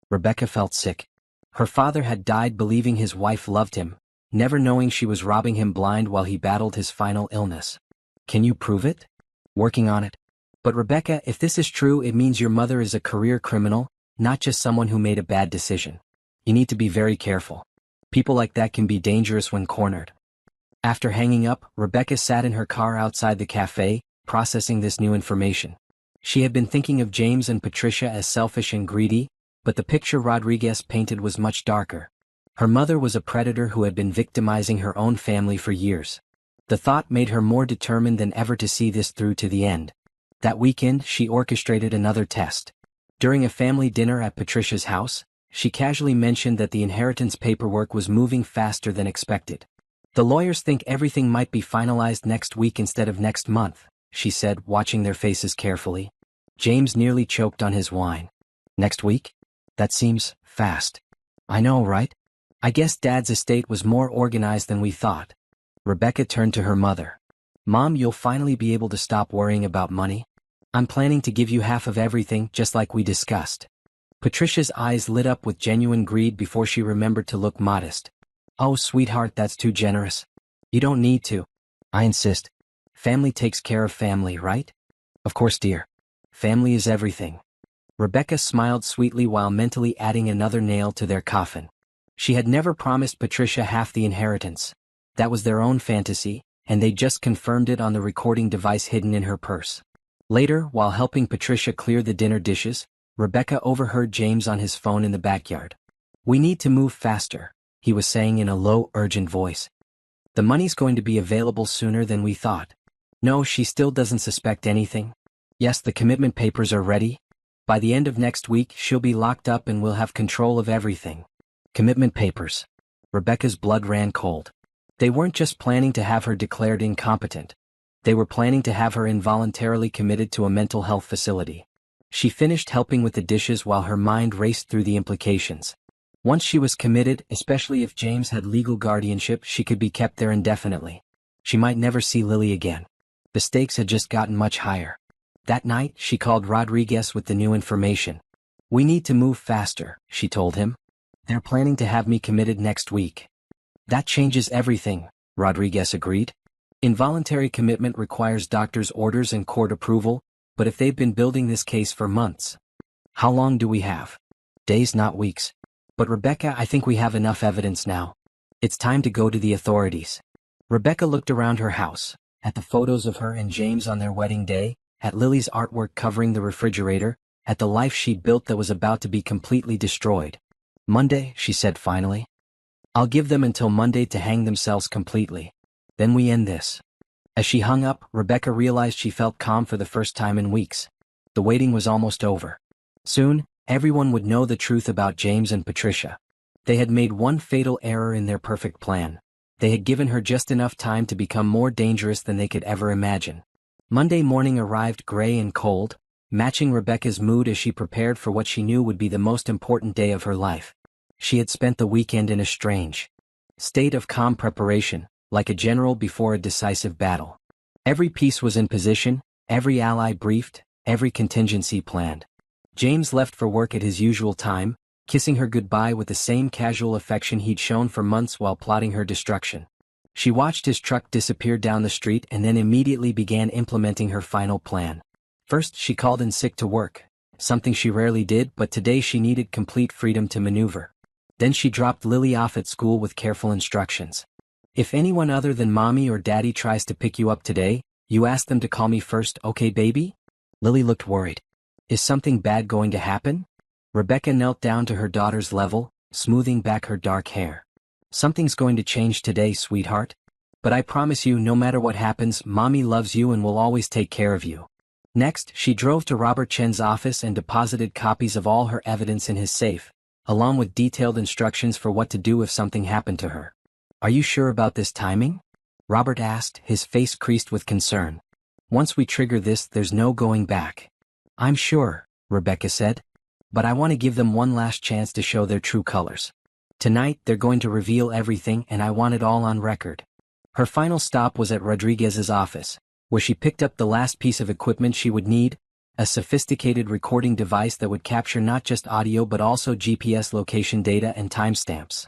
Rebecca felt sick. Her father had died believing his wife loved him, never knowing she was robbing him blind while he battled his final illness. "Can you prove it?" "Working on it. But Rebecca, if this is true, it means your mother is a career criminal, not just someone who made a bad decision. You need to be very careful. People like that can be dangerous when cornered." After hanging up, Rebecca sat in her car outside the cafe, processing this new information. She had been thinking of James and Patricia as selfish and greedy, but the picture Rodriguez painted was much darker. Her mother was a predator who had been victimizing her own family for years. The thought made her more determined than ever to see this through to the end. That weekend, she orchestrated another test. During a family dinner at Patricia's house, she casually mentioned that the inheritance paperwork was moving faster than expected. "The lawyers think everything might be finalized next week instead of next month," she said, watching their faces carefully. James nearly choked on his wine. "Next week? That seems fast." "I know, right? I guess Dad's estate was more organized than we thought." Rebecca turned to her mother. "Mom, you'll finally be able to stop worrying about money. I'm planning to give you half of everything, just like we discussed." Patricia's eyes lit up with genuine greed before she remembered to look modest. "Oh, sweetheart, that's too generous. You don't need to." "I insist. Family takes care of family, right?" "Of course, dear. Family is everything." Rebecca smiled sweetly while mentally adding another nail to their coffin. She had never promised Patricia half the inheritance. That was their own fantasy, and they just confirmed it on the recording device hidden in her purse. Later, while helping Patricia clear the dinner dishes, Rebecca overheard James on his phone in the backyard. "We need to move faster," he was saying in a low, urgent voice. "The money's going to be available sooner than we thought." "No, she still doesn't suspect anything." "Yes, the commitment papers are ready. By the end of next week, she'll be locked up and we'll have control of everything." Commitment papers. Rebecca's blood ran cold. They weren't just planning to have her declared incompetent. They were planning to have her involuntarily committed to a mental health facility. She finished helping with the dishes while her mind raced through the implications. Once she was committed, especially if James had legal guardianship, she could be kept there indefinitely. She might never see Lily again. The stakes had just gotten much higher. That night, she called Rodriguez with the new information. "We need to move faster," she told him. "They're planning to have me committed next week." "That changes everything," Rodriguez agreed. "Involuntary commitment requires doctor's orders and court approval, but if they've been building this case for months." "How long do we have?" "Days, not weeks." "But Rebecca, I think we have enough evidence now. It's time to go to the authorities." Rebecca looked around her house, at the photos of her and James on their wedding day, at Lily's artwork covering the refrigerator, at the life she'd built that was about to be completely destroyed. "Monday," she said finally. "I'll give them until Monday to hang themselves completely. Then we end this." As she hung up, Rebecca realized she felt calm for the first time in weeks. The waiting was almost over. Soon, everyone would know the truth about James and Patricia. They had made one fatal error in their perfect plan. They had given her just enough time to become more dangerous than they could ever imagine. Monday morning arrived gray and cold, matching Rebecca's mood as she prepared for what she knew would be the most important day of her life. She had spent the weekend in a strange state of calm preparation, like a general before a decisive battle. Every piece was in position, every ally briefed, every contingency planned. James left for work at his usual time, kissing her goodbye with the same casual affection he'd shown for months while plotting her destruction. She watched his truck disappear down the street and then immediately began implementing her final plan. First, she called in sick to work, something she rarely did, but today she needed complete freedom to maneuver. Then she dropped Lily off at school with careful instructions. "If anyone other than Mommy or Daddy tries to pick you up today, you ask them to call me first, okay, baby?" Lily looked worried. "Is something bad going to happen?" Rebecca knelt down to her daughter's level, smoothing back her dark hair. "Something's going to change today, sweetheart. But I promise you, no matter what happens, Mommy loves you and will always take care of you." Next, she drove to Robert Chen's office and deposited copies of all her evidence in his safe, along with detailed instructions for what to do if something happened to her. Are you sure about this timing? Robert asked, his face creased with concern. Once we trigger this, there's no going back. I'm sure, Rebecca said. But I want to give them one last chance to show their true colors. Tonight, they're going to reveal everything, and I want it all on record. Her final stop was at Rodriguez's office, where she picked up the last piece of equipment she would need, a sophisticated recording device that would capture not just audio but also GPS location data and timestamps.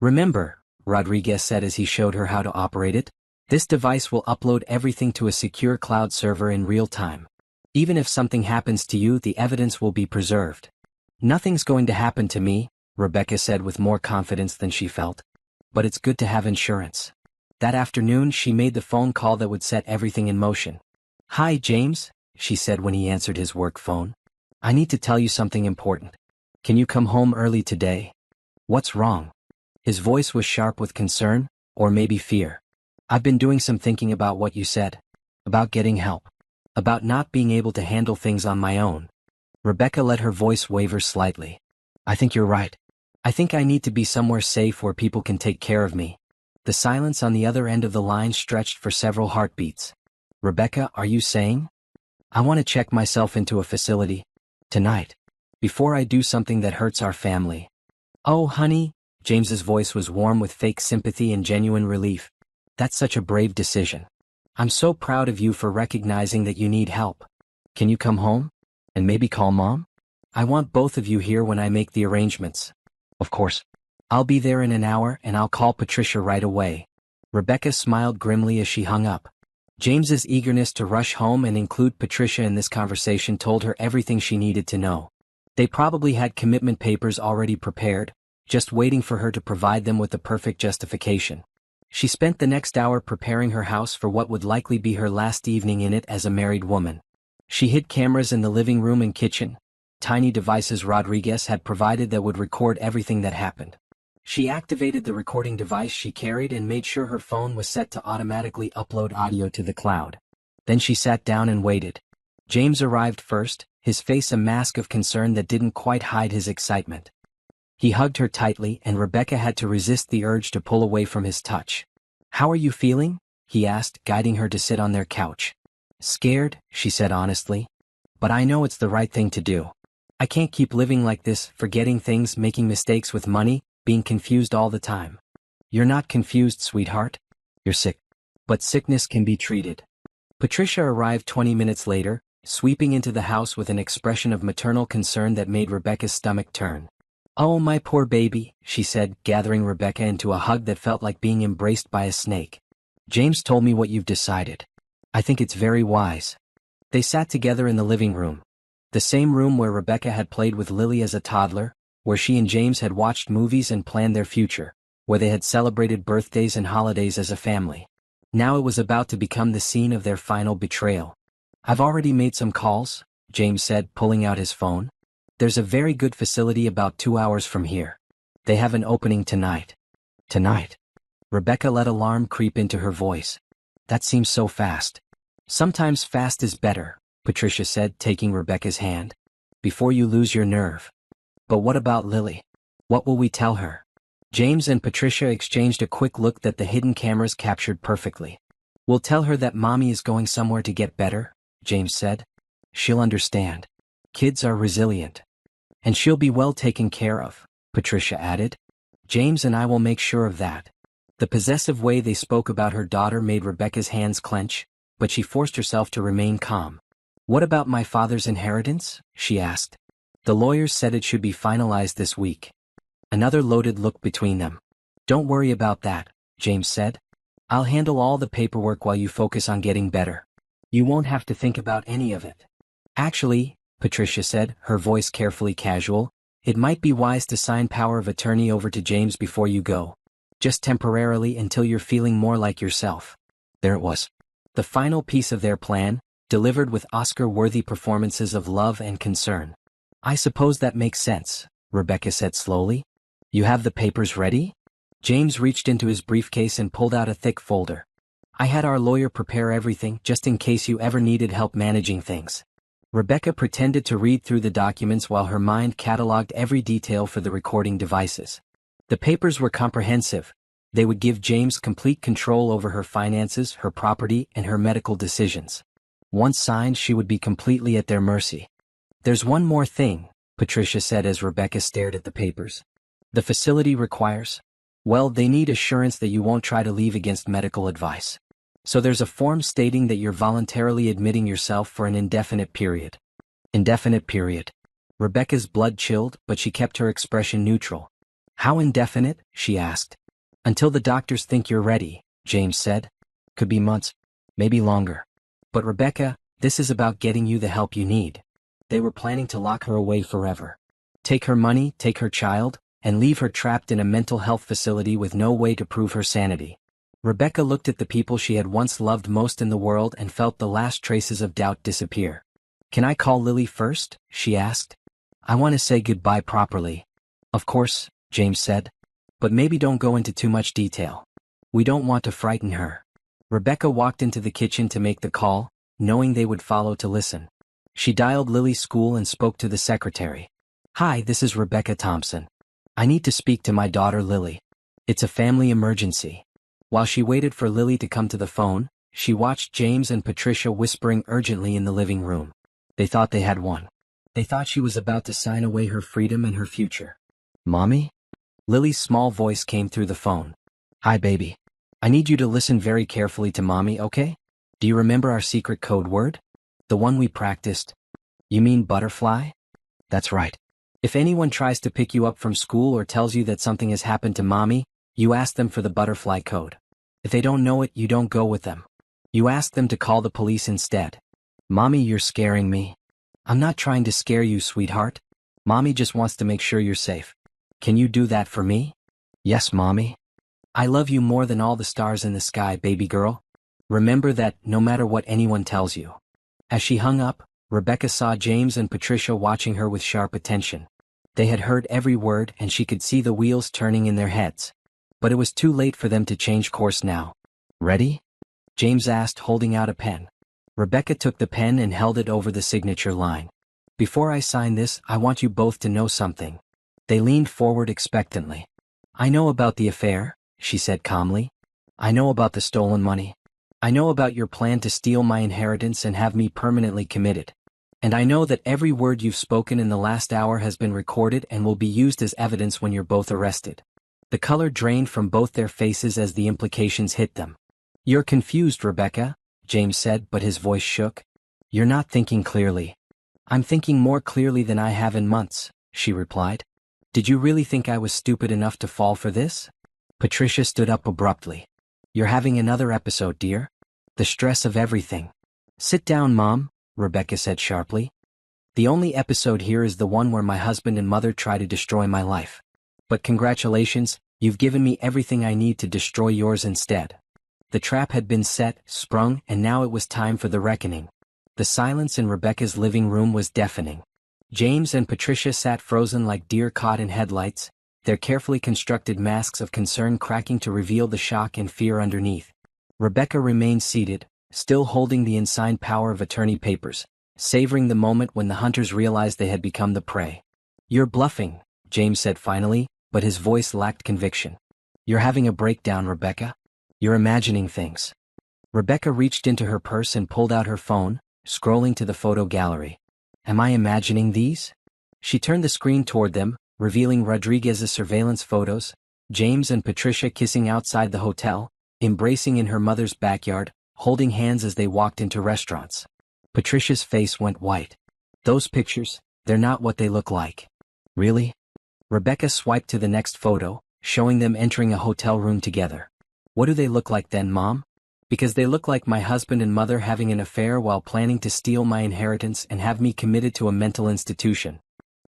Remember, Rodriguez said as he showed her how to operate it, this device will upload everything to a secure cloud server in real time. Even if something happens to you, the evidence will be preserved. Nothing's going to happen to me, Rebecca said with more confidence than she felt. But it's good to have insurance. That afternoon, she made the phone call that would set everything in motion. Hi, James, she said when he answered his work phone. I need to tell you something important. Can you come home early today? What's wrong? His voice was sharp with concern, or maybe fear. I've been doing some thinking about what you said. About getting help. About not being able to handle things on my own. Rebecca let her voice waver slightly. I think you're right. I think I need to be somewhere safe where people can take care of me. The silence on the other end of the line stretched for several heartbeats. Rebecca, are you saying? I want to check myself into a facility. Tonight. Before I do something that hurts our family. Oh, honey, James's voice was warm with fake sympathy and genuine relief. That's such a brave decision. I'm so proud of you for recognizing that you need help. Can you come home? And maybe call Mom? I want both of you here when I make the arrangements. Of course. I'll be there in an hour and I'll call Patricia right away. Rebecca smiled grimly as she hung up. James's eagerness to rush home and include Patricia in this conversation told her everything she needed to know. They probably had commitment papers already prepared, just waiting for her to provide them with the perfect justification. She spent the next hour preparing her house for what would likely be her last evening in it as a married woman. She hid cameras in the living room and kitchen, tiny devices Rodriguez had provided that would record everything that happened. She activated the recording device she carried and made sure her phone was set to automatically upload audio to the cloud. Then she sat down and waited. James arrived first, his face a mask of concern that didn't quite hide his excitement. He hugged her tightly, and Rebecca had to resist the urge to pull away from his touch. How are you feeling? He asked, guiding her to sit on their couch. Scared, she said honestly. But I know it's the right thing to do. I can't keep living like this, forgetting things, making mistakes with money, being confused all the time. You're not confused, sweetheart. You're sick. But sickness can be treated. Patricia arrived 20 minutes later, sweeping into the house with an expression of maternal concern that made Rebecca's stomach turn. Oh, my poor baby, she said, gathering Rebecca into a hug that felt like being embraced by a snake. James told me what you've decided. I think it's very wise. They sat together in the living room. The same room where Rebecca had played with Lily as a toddler, where she and James had watched movies and planned their future, where they had celebrated birthdays and holidays as a family. Now it was about to become the scene of their final betrayal. I've already made some calls, James said, pulling out his phone. There's a very good facility about 2 hours from here. They have an opening tonight. Tonight? Rebecca let alarm creep into her voice. That seems so fast. Sometimes fast is better, Patricia said, taking Rebecca's hand. Before you lose your nerve. But what about Lily? What will we tell her? James and Patricia exchanged a quick look that the hidden cameras captured perfectly. We'll tell her that Mommy is going somewhere to get better, James said. She'll understand. Kids are resilient. And she'll be well taken care of, Patricia added. James and I will make sure of that. The possessive way they spoke about her daughter made Rebecca's hands clench, but she forced herself to remain calm. What about my father's inheritance? She asked. The lawyers said it should be finalized this week. Another loaded look between them. Don't worry about that, James said. I'll handle all the paperwork while you focus on getting better. You won't have to think about any of it. Actually, Patricia said, her voice carefully casual, it might be wise to sign power of attorney over to James before you go. Just temporarily until you're feeling more like yourself. There it was. The final piece of their plan, delivered with Oscar-worthy performances of love and concern. I suppose that makes sense, Rebecca said slowly. You have the papers ready? James reached into his briefcase and pulled out a thick folder. I had our lawyer prepare everything just in case you ever needed help managing things. Rebecca pretended to read through the documents while her mind cataloged every detail for the recording devices. The papers were comprehensive, They would give James complete control over her finances, her property, and her medical decisions. Once signed, she would be completely at their mercy. "There's one more thing," Patricia said as Rebecca stared at the papers. "The facility requires, well, they need assurance that you won't try to leave against medical advice. So there's a form stating that you're voluntarily admitting yourself for an indefinite period." Indefinite period. Rebecca's blood chilled, but she kept her expression neutral. "How indefinite?" she asked. "Until the doctors think you're ready," James said. "Could be months, maybe longer. But Rebecca, this is about getting you the help you need." They were planning to lock her away forever. Take her money, take her child, and leave her trapped in a mental health facility with no way to prove her sanity. Rebecca looked at the people she had once loved most in the world and felt the last traces of doubt disappear. "Can I call Lily first?" she asked. "I want to say goodbye properly." "Of course," James said. "But maybe don't go into too much detail. We don't want to frighten her." Rebecca walked into the kitchen to make the call, knowing they would follow to listen. She dialed Lily's school and spoke to the secretary. "Hi, this is Rebecca Thompson. I need to speak to my daughter Lily. It's a family emergency." While she waited for Lily to come to the phone, she watched James and Patricia whispering urgently in the living room. They thought they had won. They thought she was about to sign away her freedom and her future. "Mommy?" Lily's small voice came through the phone. "Hi, baby. I need you to listen very carefully to Mommy, okay? Do you remember our secret code word? The one we practiced?" "You mean butterfly?" "That's right. If anyone tries to pick you up from school or tells you that something has happened to Mommy, you ask them for the butterfly code. If they don't know it, you don't go with them. You ask them to call the police instead." "Mommy, you're scaring me." "I'm not trying to scare you, sweetheart. Mommy just wants to make sure you're safe. Can you do that for me?" "Yes, Mommy. I love you more than all the stars in the sky, baby girl. Remember that, no matter what anyone tells you." As she hung up, Rebecca saw James and Patricia watching her with sharp attention. They had heard every word and she could see the wheels turning in their heads. But it was too late for them to change course now. "Ready?" James asked, holding out a pen. Rebecca took the pen and held it over the signature line. "Before I sign this, I want you both to know something." They leaned forward expectantly. "I know about the affair," she said calmly. "I know about the stolen money. I know about your plan to steal my inheritance and have me permanently committed. And I know that every word you've spoken in the last hour has been recorded and will be used as evidence when you're both arrested." The color drained from both their faces as the implications hit them. "You're confused, Rebecca," James said, but his voice shook. "You're not thinking clearly." "I'm thinking more clearly than I have in months," she replied. "Did you really think I was stupid enough to fall for this?" Patricia stood up abruptly. "You're having another episode, dear. The stress of everything." "Sit down, Mom," Rebecca said sharply. "The only episode here is the one where my husband and mother try to destroy my life. But congratulations, you've given me everything I need to destroy yours instead." The trap had been set, sprung, and now it was time for the reckoning. The silence in Rebecca's living room was deafening. James and Patricia sat frozen like deer caught in headlights, their carefully constructed masks of concern cracking to reveal the shock and fear underneath. Rebecca remained seated, still holding the unsigned power of attorney papers, savoring the moment when the hunters realized they had become the prey. "You're bluffing," James said finally, but his voice lacked conviction. "You're having a breakdown, Rebecca. You're imagining things." Rebecca reached into her purse and pulled out her phone, scrolling to the photo gallery. "Am I imagining these?" She turned the screen toward them, revealing Rodriguez's surveillance photos, James and Patricia kissing outside the hotel, embracing in her mother's backyard, holding hands as they walked into restaurants. Patricia's face went white. "Those pictures, they're not what they look like." "Really?" Rebecca swiped to the next photo, showing them entering a hotel room together. "What do they look like then, Mom?" "Because they look like my husband and mother having an affair while planning to steal my inheritance and have me committed to a mental institution."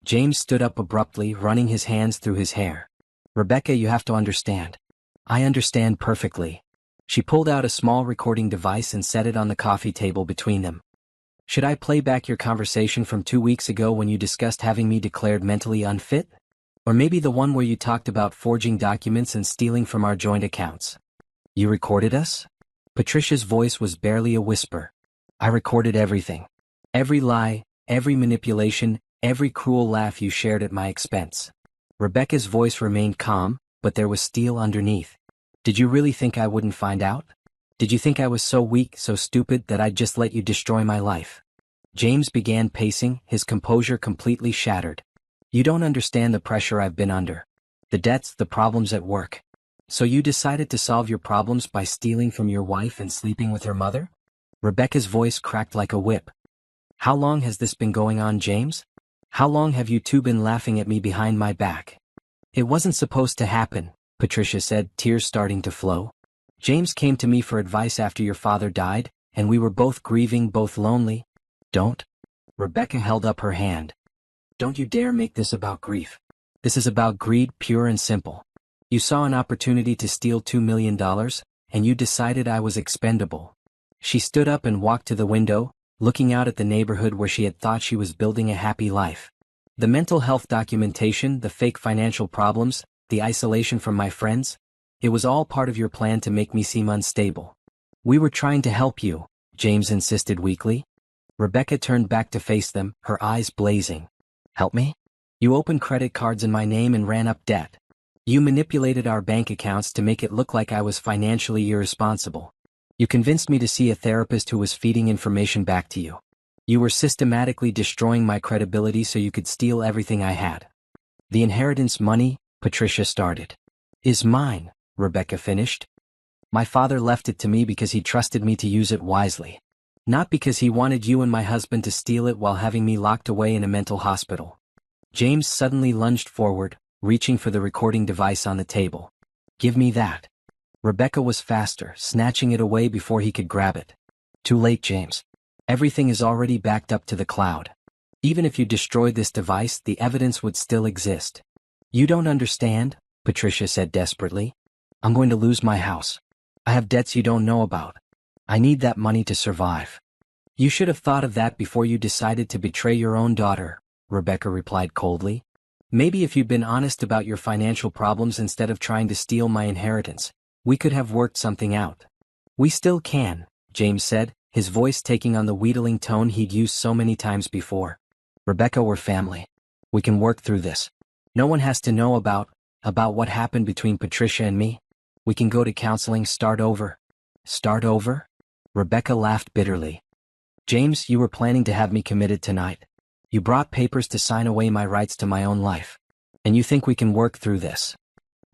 James stood up abruptly, running his hands through his hair. "Rebecca, you have to understand." "I understand perfectly." She pulled out a small recording device and set it on the coffee table between them. "Should I play back your conversation from 2 weeks ago when you discussed having me declared mentally unfit? Or maybe the one where you talked about forging documents and stealing from our joint accounts?" "You recorded us?" Patricia's voice was barely a whisper. "I recorded everything. Every lie, every manipulation, every cruel laugh you shared at my expense." Rebecca's voice remained calm, but there was steel underneath. Did you really think I wouldn't find out? Did you think I was so weak, so stupid that I'd just let you destroy my life? James began pacing, his composure completely shattered. You don't understand the pressure I've been under. The debts, the problems at work. So you decided to solve your problems by stealing from your wife and sleeping with her mother? Rebecca's voice cracked like a whip. How long has this been going on, James? How long have you two been laughing at me behind my back? It wasn't supposed to happen, Patricia said, tears starting to flow. James came to me for advice after your father died, and we were both grieving, both lonely. Don't. Rebecca held up her hand. Don't you dare make this about grief. This is about greed, pure and simple. You saw an opportunity to steal $2 million, and you decided I was expendable. She stood up and walked to the window, looking out at the neighborhood where she had thought she was building a happy life. The mental health documentation, the fake financial problems, the isolation from my friends, it was all part of your plan to make me seem unstable. We were trying to help you, James insisted weakly. Rebecca turned back to face them, her eyes blazing. Help me? You opened credit cards in my name and ran up debt. You manipulated our bank accounts to make it look like I was financially irresponsible. You convinced me to see a therapist who was feeding information back to you. You were systematically destroying my credibility so you could steal everything I had. The inheritance money, Patricia started. Is mine, Rebecca finished. My father left it to me because he trusted me to use it wisely. Not because he wanted you and my husband to steal it while having me locked away in a mental hospital. James suddenly lunged forward, reaching for the recording device on the table. Give me that. Rebecca was faster, snatching it away before he could grab it. Too late, James. Everything is already backed up to the cloud. Even if you destroyed this device, the evidence would still exist. You don't understand, Patricia said desperately. I'm going to lose my house. I have debts you don't know about. I need that money to survive. You should have thought of that before you decided to betray your own daughter, Rebecca replied coldly. Maybe if you'd been honest about your financial problems instead of trying to steal my inheritance, we could have worked something out. We still can, James said, his voice taking on the wheedling tone he'd used so many times before. Rebecca, we're family. We can work through this. No one has to know about what happened between Patricia and me. We can go to counseling, start over. Start over? Rebecca laughed bitterly. James, you were planning to have me committed tonight. You brought papers to sign away my rights to my own life. And you think we can work through this?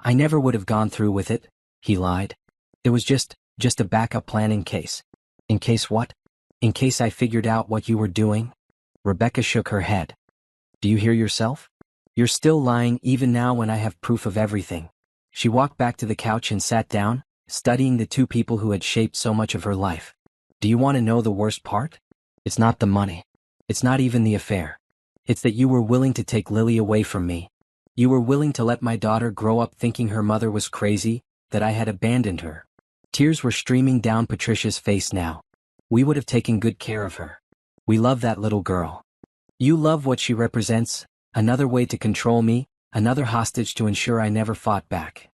I never would have gone through with it, he lied. It was just a backup plan in case. In case what? In case I figured out what you were doing? Rebecca shook her head. Do you hear yourself? You're still lying even now when I have proof of everything. She walked back to the couch and sat down, studying the two people who had shaped so much of her life. Do you want to know the worst part? It's not the money. It's not even the affair. It's that you were willing to take Lily away from me. You were willing to let my daughter grow up thinking her mother was crazy, that I had abandoned her. Tears were streaming down Patricia's face now. We would have taken good care of her. We love that little girl. You love what she represents, another way to control me, another hostage to ensure I never fought back.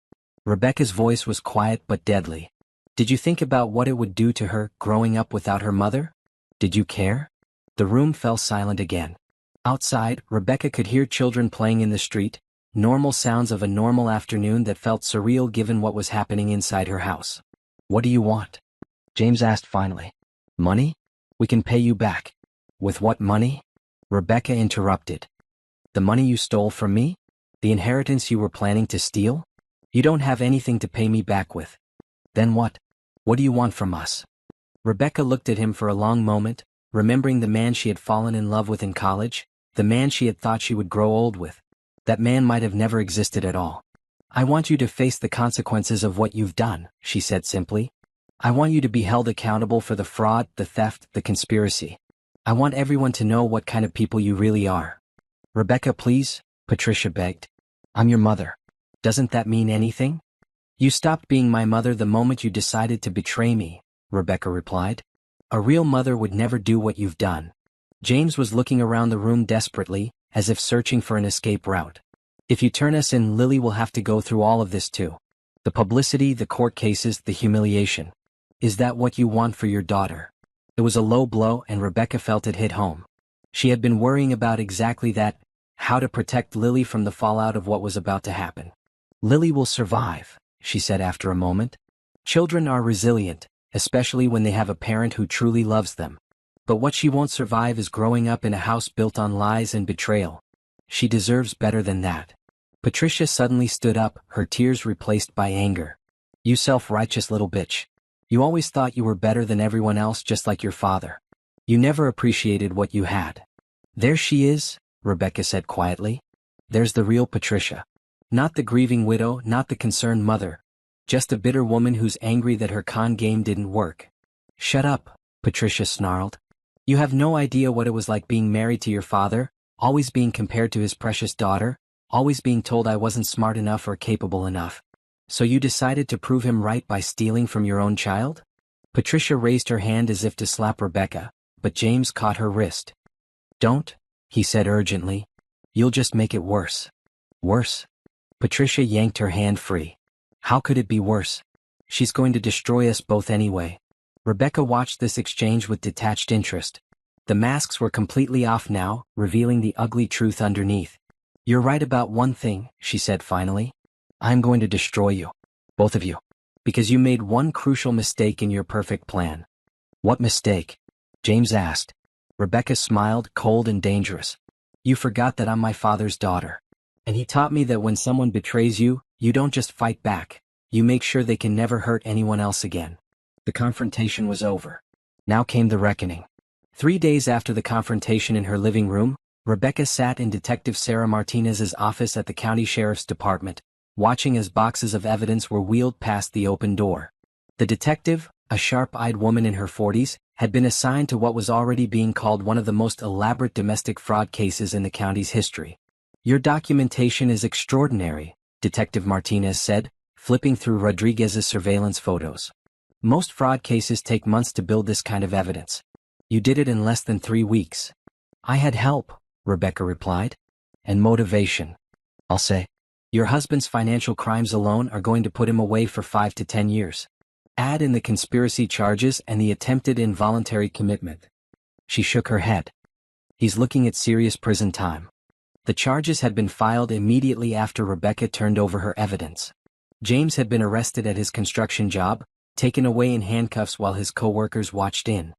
Rebecca's voice was quiet but deadly. Did you think about what it would do to her, growing up without her mother? Did you care? The room fell silent again. Outside, Rebecca could hear children playing in the street, normal sounds of a normal afternoon that felt surreal given what was happening inside her house. What do you want? James asked finally. Money? We can pay you back. With what money? Rebecca interrupted. The money you stole from me? The inheritance you were planning to steal? You don't have anything to pay me back with. Then what? What do you want from us? Rebecca looked at him for a long moment, remembering the man she had fallen in love with in college, the man she had thought she would grow old with. That man might have never existed at all. I want you to face the consequences of what you've done, she said simply. I want you to be held accountable for the fraud, the theft, the conspiracy. I want everyone to know what kind of people you really are. Rebecca, please, Patricia begged. I'm your mother. Doesn't that mean anything? You stopped being my mother the moment you decided to betray me, Rebecca replied. A real mother would never do what you've done. James was looking around the room desperately, as if searching for an escape route. If you turn us in, Lily will have to go through all of this too. The publicity, the court cases, the humiliation. Is that what you want for your daughter? It was a low blow and Rebecca felt it hit home. She had been worrying about exactly that, how to protect Lily from the fallout of what was about to happen. Lily will survive, she said after a moment. Children are resilient, especially when they have a parent who truly loves them. But what she won't survive is growing up in a house built on lies and betrayal. She deserves better than that. Patricia suddenly stood up, her tears replaced by anger. You self-righteous little bitch. You always thought you were better than everyone else, just like your father. You never appreciated what you had. There she is, Rebecca said quietly. There's the real Patricia. Not the grieving widow, not the concerned mother. Just a bitter woman who's angry that her con game didn't work. Shut up, Patricia snarled. You have no idea what it was like being married to your father, always being compared to his precious daughter, always being told I wasn't smart enough or capable enough. So you decided to prove him right by stealing from your own child? Patricia raised her hand as if to slap Rebecca, but James caught her wrist. Don't, he said urgently. You'll just make it worse. Worse? Patricia yanked her hand free. How could it be worse? She's going to destroy us both anyway. Rebecca watched this exchange with detached interest. The masks were completely off now, revealing the ugly truth underneath. You're right about one thing, she said finally. I'm going to destroy you. Both of you. Because you made one crucial mistake in your perfect plan. What mistake? James asked. Rebecca smiled, cold and dangerous. You forgot that I'm my father's daughter. And he taught me that when someone betrays you, you don't just fight back. You make sure they can never hurt anyone else again. The confrontation was over. Now came the reckoning. 3 days after the confrontation in her living room, Rebecca sat in Detective Sarah Martinez's office at the county sheriff's department, watching as boxes of evidence were wheeled past the open door. The detective, a sharp-eyed woman in her 40s, had been assigned to what was already being called one of the most elaborate domestic fraud cases in the county's history. Your documentation is extraordinary, Detective Martinez said, flipping through Rodriguez's surveillance photos. Most fraud cases take months to build this kind of evidence. You did it in less than 3 weeks. I had help, Rebecca replied. And motivation. I'll say. Your husband's financial crimes alone are going to put him away for 5 to 10 years. Add in the conspiracy charges and the attempted involuntary commitment. She shook her head. He's looking at serious prison time. The charges had been filed immediately after Rebecca turned over her evidence. James had been arrested at his construction job, taken away in handcuffs while his co-workers watched in.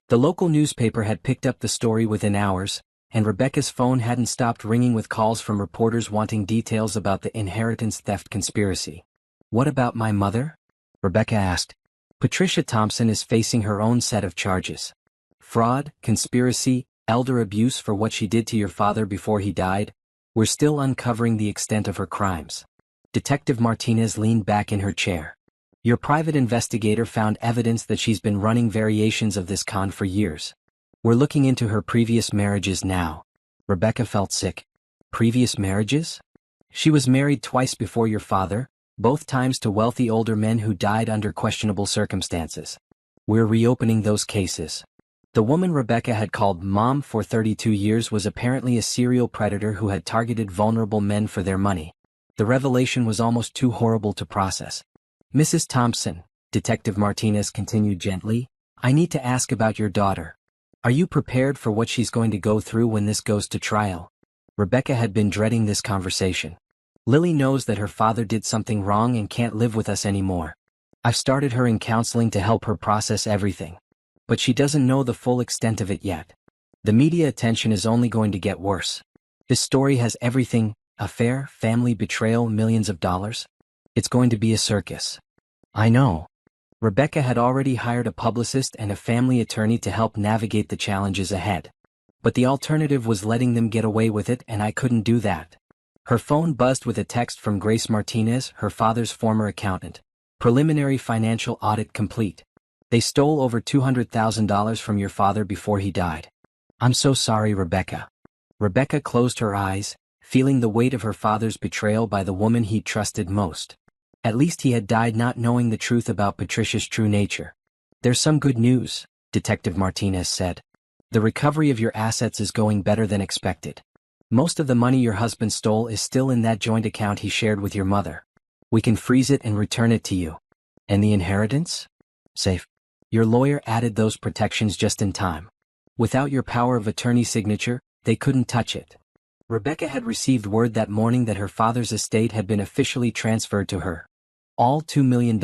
The local newspaper had picked up the story within hours, and Rebecca's phone hadn't stopped ringing with calls from reporters wanting details about the inheritance theft conspiracy. What about my mother? Rebecca asked. Patricia Thompson is facing her own set of charges. Fraud, conspiracy, elder abuse for what she did to your father before he died. We're still uncovering the extent of her crimes. Detective Martinez leaned back in her chair. Your private investigator found evidence that she's been running variations of this con for years. We're looking into her previous marriages now. Rebecca felt sick. Previous marriages? She was married twice before your father, both times to wealthy older men who died under questionable circumstances. We're reopening those cases. The woman Rebecca had called Mom for 32 years was apparently a serial predator who had targeted vulnerable men for their money. The revelation was almost too horrible to process. Mrs. Thompson, Detective Martinez continued gently, I need to ask about your daughter. Are you prepared for what she's going to go through when this goes to trial? Rebecca had been dreading this conversation. Lily knows that her father did something wrong and can't live with us anymore. I've started her in counseling to help her process everything. But she doesn't know the full extent of it yet. The media attention is only going to get worse. This story has everything, affair, family betrayal, millions of dollars. It's going to be a circus. I know. Rebecca had already hired a publicist and a family attorney to help navigate the challenges ahead. But the alternative was letting them get away with it, and I couldn't do that. Her phone buzzed with a text from Grace Martinez, her father's former accountant. Preliminary financial audit complete. They stole over $200,000 from your father before he died. I'm so sorry, Rebecca. Rebecca closed her eyes, feeling the weight of her father's betrayal by the woman he trusted most. At least he had died not knowing the truth about Patricia's true nature. There's some good news, Detective Martinez said. The recovery of your assets is going better than expected. Most of the money your husband stole is still in that joint account he shared with your mother. We can freeze it and return it to you. And the inheritance? Safe. Your lawyer added those protections just in time. Without your power of attorney signature, they couldn't touch it. Rebecca had received word that morning that her father's estate had been officially transferred to her. All $2 million,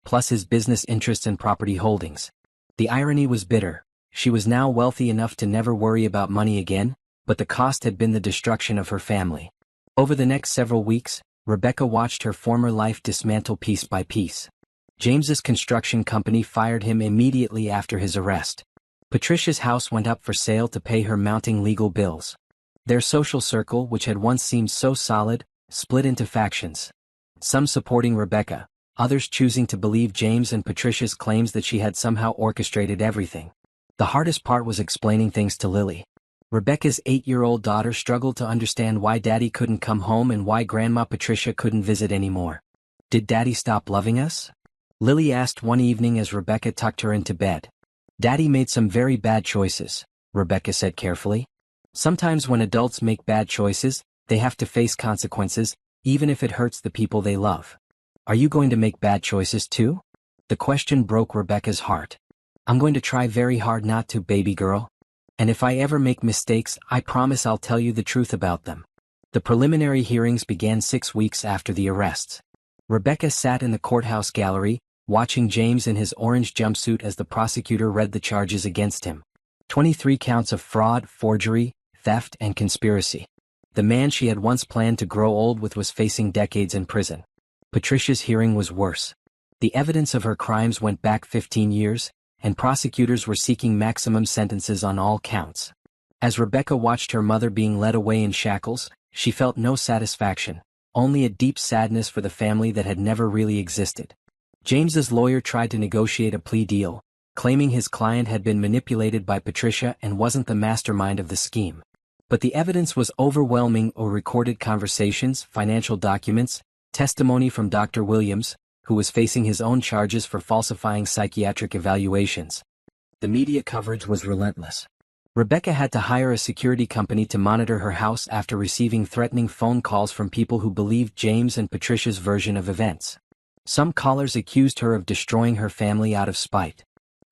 plus his business interests and property holdings. The irony was bitter. She was now wealthy enough to never worry about money again, but the cost had been the destruction of her family. Over the next several weeks, Rebecca watched her former life dismantle piece by piece. James's construction company fired him immediately after his arrest. Patricia's house went up for sale to pay her mounting legal bills. Their social circle, which had once seemed so solid, split into factions. Some supporting Rebecca, others choosing to believe James and Patricia's claims that she had somehow orchestrated everything. The hardest part was explaining things to Lily. Rebecca's 8-year-old daughter struggled to understand why Daddy couldn't come home and why Grandma Patricia couldn't visit anymore. "Did Daddy stop loving us?" Lily asked one evening as Rebecca tucked her into bed. "Daddy made some very bad choices," Rebecca said carefully. "Sometimes when adults make bad choices, they have to face consequences, even if it hurts the people they love. Are you going to make bad choices too?" The question broke Rebecca's heart. "I'm going to try very hard not to, baby girl. And if I ever make mistakes, I promise I'll tell you the truth about them." The preliminary hearings began 6 weeks after the arrests. Rebecca sat in the courthouse gallery, watching James in his orange jumpsuit as the prosecutor read the charges against him. 23 counts of fraud, forgery, theft, and conspiracy. The man she had once planned to grow old with was facing decades in prison. Patricia's hearing was worse. The evidence of her crimes went back 15 years, and prosecutors were seeking maximum sentences on all counts. As Rebecca watched her mother being led away in shackles, she felt no satisfaction, only a deep sadness for the family that had never really existed. James's lawyer tried to negotiate a plea deal, claiming his client had been manipulated by Patricia and wasn't the mastermind of the scheme. But the evidence was overwhelming: recorded conversations, financial documents, testimony from Dr. Williams, who was facing his own charges for falsifying psychiatric evaluations. The media coverage was relentless. Rebecca had to hire a security company to monitor her house after receiving threatening phone calls from people who believed James and Patricia's version of events. Some callers accused her of destroying her family out of spite.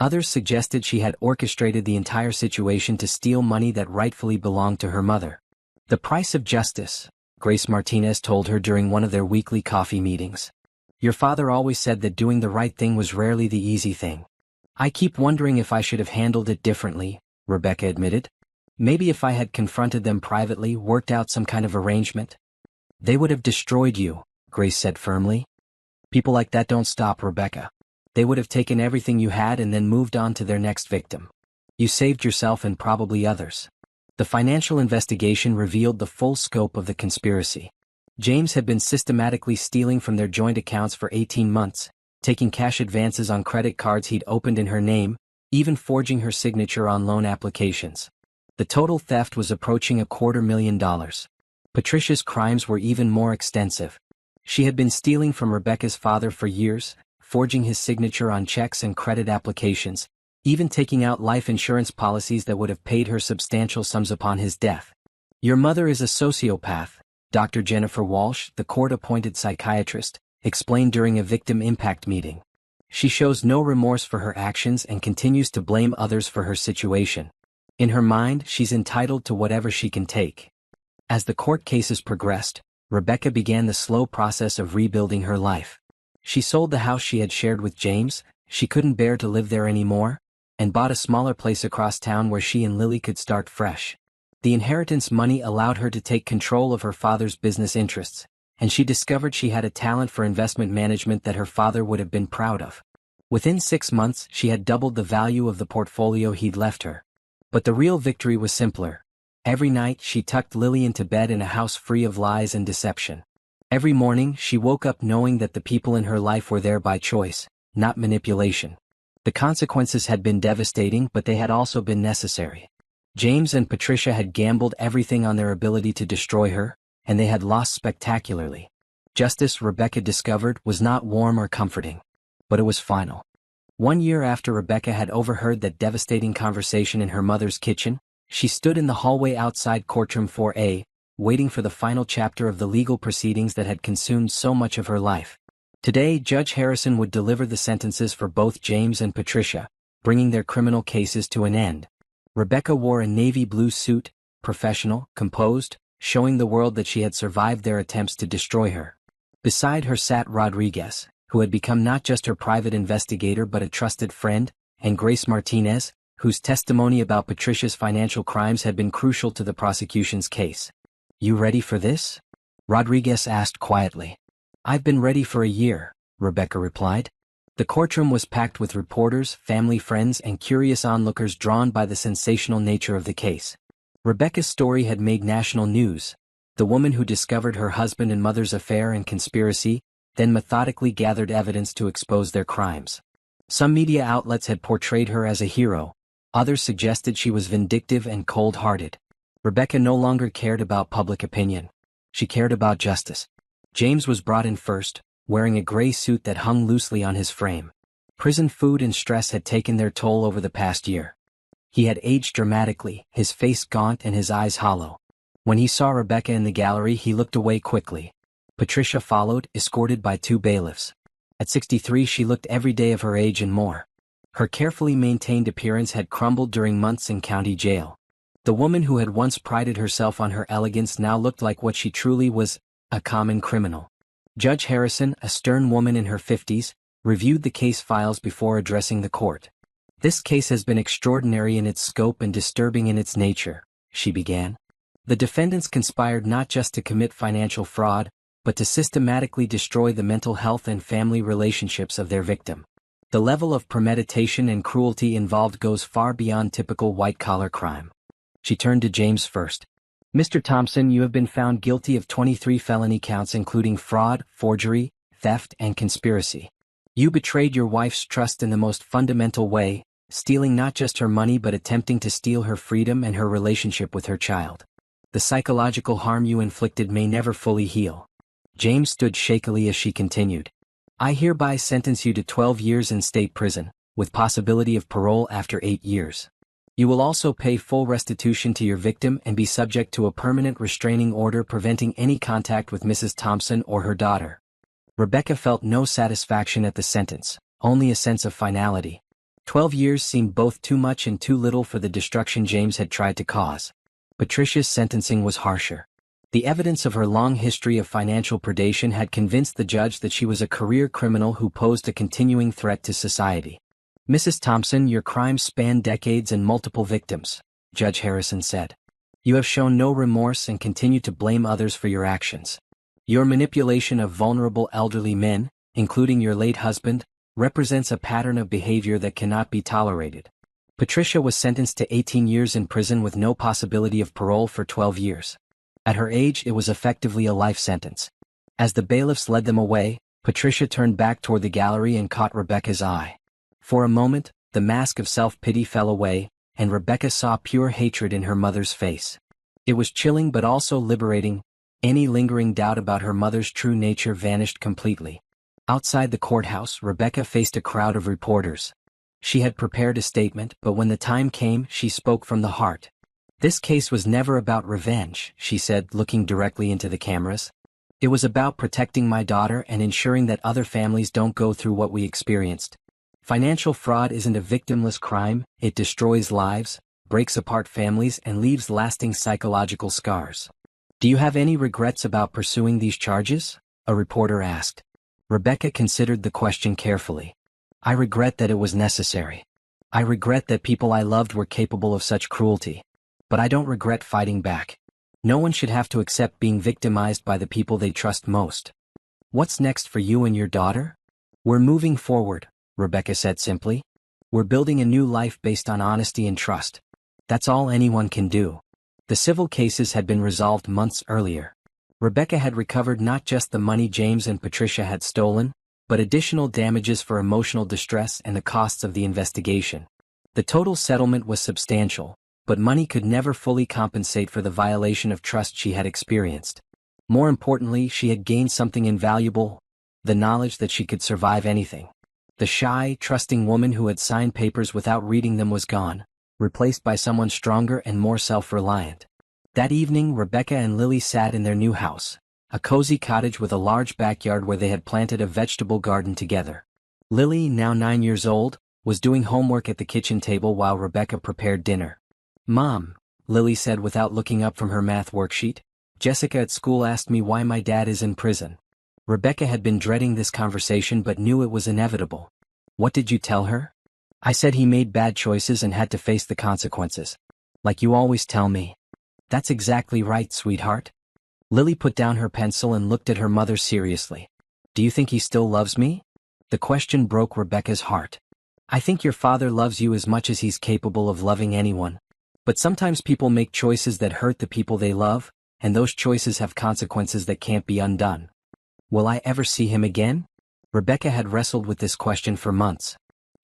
Others suggested she had orchestrated the entire situation to steal money that rightfully belonged to her mother. "The price of justice," Grace Martinez told her during one of their weekly coffee meetings. "Your father always said that doing the right thing was rarely the easy thing. I keep wondering if I should have handled it differently," Rebecca admitted. "Maybe if I had confronted them privately, worked out some kind of arrangement." "They would have destroyed you," Grace said firmly. "People like that don't stop, Rebecca. They would have taken everything you had and then moved on to their next victim. You saved yourself and probably others." The financial investigation revealed the full scope of the conspiracy. James had been systematically stealing from their joint accounts for 18 months, taking cash advances on credit cards he'd opened in her name, even forging her signature on loan applications. The total theft was approaching $250,000. Patricia's crimes were even more extensive. She had been stealing from Rebecca's father for years, forging his signature on checks and credit applications, even taking out life insurance policies that would have paid her substantial sums upon his death. "Your mother is a sociopath," Dr. Jennifer Walsh, the court-appointed psychiatrist, explained during a victim impact meeting. "She shows no remorse for her actions and continues to blame others for her situation. In her mind, she's entitled to whatever she can take." As the court cases progressed, Rebecca began the slow process of rebuilding her life. She sold the house she had shared with James, she couldn't bear to live there anymore, and bought a smaller place across town where she and Lily could start fresh. The inheritance money allowed her to take control of her father's business interests, and she discovered she had a talent for investment management that her father would have been proud of. Within 6 months, she had doubled the value of the portfolio he'd left her. But the real victory was simpler. Every night, she tucked Lily into bed in a house free of lies and deception. Every morning, she woke up knowing that the people in her life were there by choice, not manipulation. The consequences had been devastating, but they had also been necessary. James and Patricia had gambled everything on their ability to destroy her, and they had lost spectacularly. Justice, Rebecca discovered, was not warm or comforting, but it was final. 1 year after Rebecca had overheard that devastating conversation in her mother's kitchen, she stood in the hallway outside courtroom 4A, waiting for the final chapter of the legal proceedings that had consumed so much of her life. Today, Judge Harrison would deliver the sentences for both James and Patricia, bringing their criminal cases to an end. Rebecca wore a navy blue suit, professional, composed, showing the world that she had survived their attempts to destroy her. Beside her sat Rodriguez, who had become not just her private investigator but a trusted friend, and Grace Martinez, whose testimony about Patricia's financial crimes had been crucial to the prosecution's case. "You ready for this?" Rodriguez asked quietly. "I've been ready for a year," Rebecca replied. The courtroom was packed with reporters, family friends, and curious onlookers drawn by the sensational nature of the case. Rebecca's story had made national news. The woman who discovered her husband and mother's affair and conspiracy, then methodically gathered evidence to expose their crimes. Some media outlets had portrayed her as a hero. Others suggested she was vindictive and cold-hearted. Rebecca no longer cared about public opinion. She cared about justice. James was brought in first, wearing a gray suit that hung loosely on his frame. Prison food and stress had taken their toll over the past year. He had aged dramatically, his face gaunt and his eyes hollow. When he saw Rebecca in the gallery, he looked away quickly. Patricia followed, escorted by 2 bailiffs. At 63, she looked every day of her age and more. Her carefully maintained appearance had crumbled during months in county jail. The woman who had once prided herself on her elegance now looked like what she truly was, a common criminal. Judge Harrison, a stern woman in her 50s, reviewed the case files before addressing the court. "This case has been extraordinary in its scope and disturbing in its nature," she began. "The defendants conspired not just to commit financial fraud, but to systematically destroy the mental health and family relationships of their victim. The level of premeditation and cruelty involved goes far beyond typical white-collar crime." She turned to James first. "Mr. Thompson, you have been found guilty of 23 felony counts including fraud, forgery, theft, and conspiracy. You betrayed your wife's trust in the most fundamental way, stealing not just her money but attempting to steal her freedom and her relationship with her child. The psychological harm you inflicted may never fully heal." James stood shakily as she continued. "I hereby sentence you to 12 years in state prison, with possibility of parole after 8 years. You will also pay full restitution to your victim and be subject to a permanent restraining order preventing any contact with Mrs. Thompson or her daughter." Rebecca felt no satisfaction at the sentence, only a sense of finality. 12 years seemed both too much and too little for the destruction James had tried to cause. Patricia's sentencing was harsher. The evidence of her long history of financial predation had convinced the judge that she was a career criminal who posed a continuing threat to society. "Mrs. Thompson, your crimes span decades and multiple victims," Judge Harrison said. "You have shown no remorse and continue to blame others for your actions. Your manipulation of vulnerable elderly men, including your late husband, represents a pattern of behavior that cannot be tolerated." Patricia was sentenced to 18 years in prison with no possibility of parole for 12 years. At her age, it was effectively a life sentence. As the bailiffs led them away, Patricia turned back toward the gallery and caught Rebecca's eye. For a moment, the mask of self-pity fell away, and Rebecca saw pure hatred in her mother's face. It was chilling but also liberating. Any lingering doubt about her mother's true nature vanished completely. Outside the courthouse, Rebecca faced a crowd of reporters. She had prepared a statement, but when the time came, she spoke from the heart. "This case was never about revenge," she said, looking directly into the cameras. "It was about protecting my daughter and ensuring that other families don't go through what we experienced. Financial fraud isn't a victimless crime, it destroys lives, breaks apart families, and leaves lasting psychological scars." "Do you have any regrets about pursuing these charges?" a reporter asked. Rebecca considered the question carefully. "I regret that it was necessary. I regret that people I loved were capable of such cruelty. But I don't regret fighting back. No one should have to accept being victimized by the people they trust most." "What's next for you and your daughter?" "We're moving forward," Rebecca said simply. "We're building a new life based on honesty and trust. That's all anyone can do." The civil cases had been resolved months earlier. Rebecca had recovered not just the money James and Patricia had stolen, but additional damages for emotional distress and the costs of the investigation. The total settlement was substantial, but money could never fully compensate for the violation of trust she had experienced. More importantly, she had gained something invaluable: the knowledge that she could survive anything. The shy, trusting woman who had signed papers without reading them was gone, replaced by someone stronger and more self-reliant. That evening, Rebecca and Lily sat in their new house, a cozy cottage with a large backyard where they had planted a vegetable garden together. Lily, now 9 years old, was doing homework at the kitchen table while Rebecca prepared dinner. "Mom," Lily said without looking up from her math worksheet, "Jessica at school asked me why my dad is in prison." Rebecca had been dreading this conversation but knew it was inevitable. What did you tell her? I said he made bad choices and had to face the consequences. Like you always tell me. That's exactly right, sweetheart. Lily put down her pencil and looked at her mother seriously. Do you think he still loves me? The question broke Rebecca's heart. I think your father loves you as much as he's capable of loving anyone. But sometimes people make choices that hurt the people they love, and those choices have consequences that can't be undone. Will I ever see him again? Rebecca had wrestled with this question for months.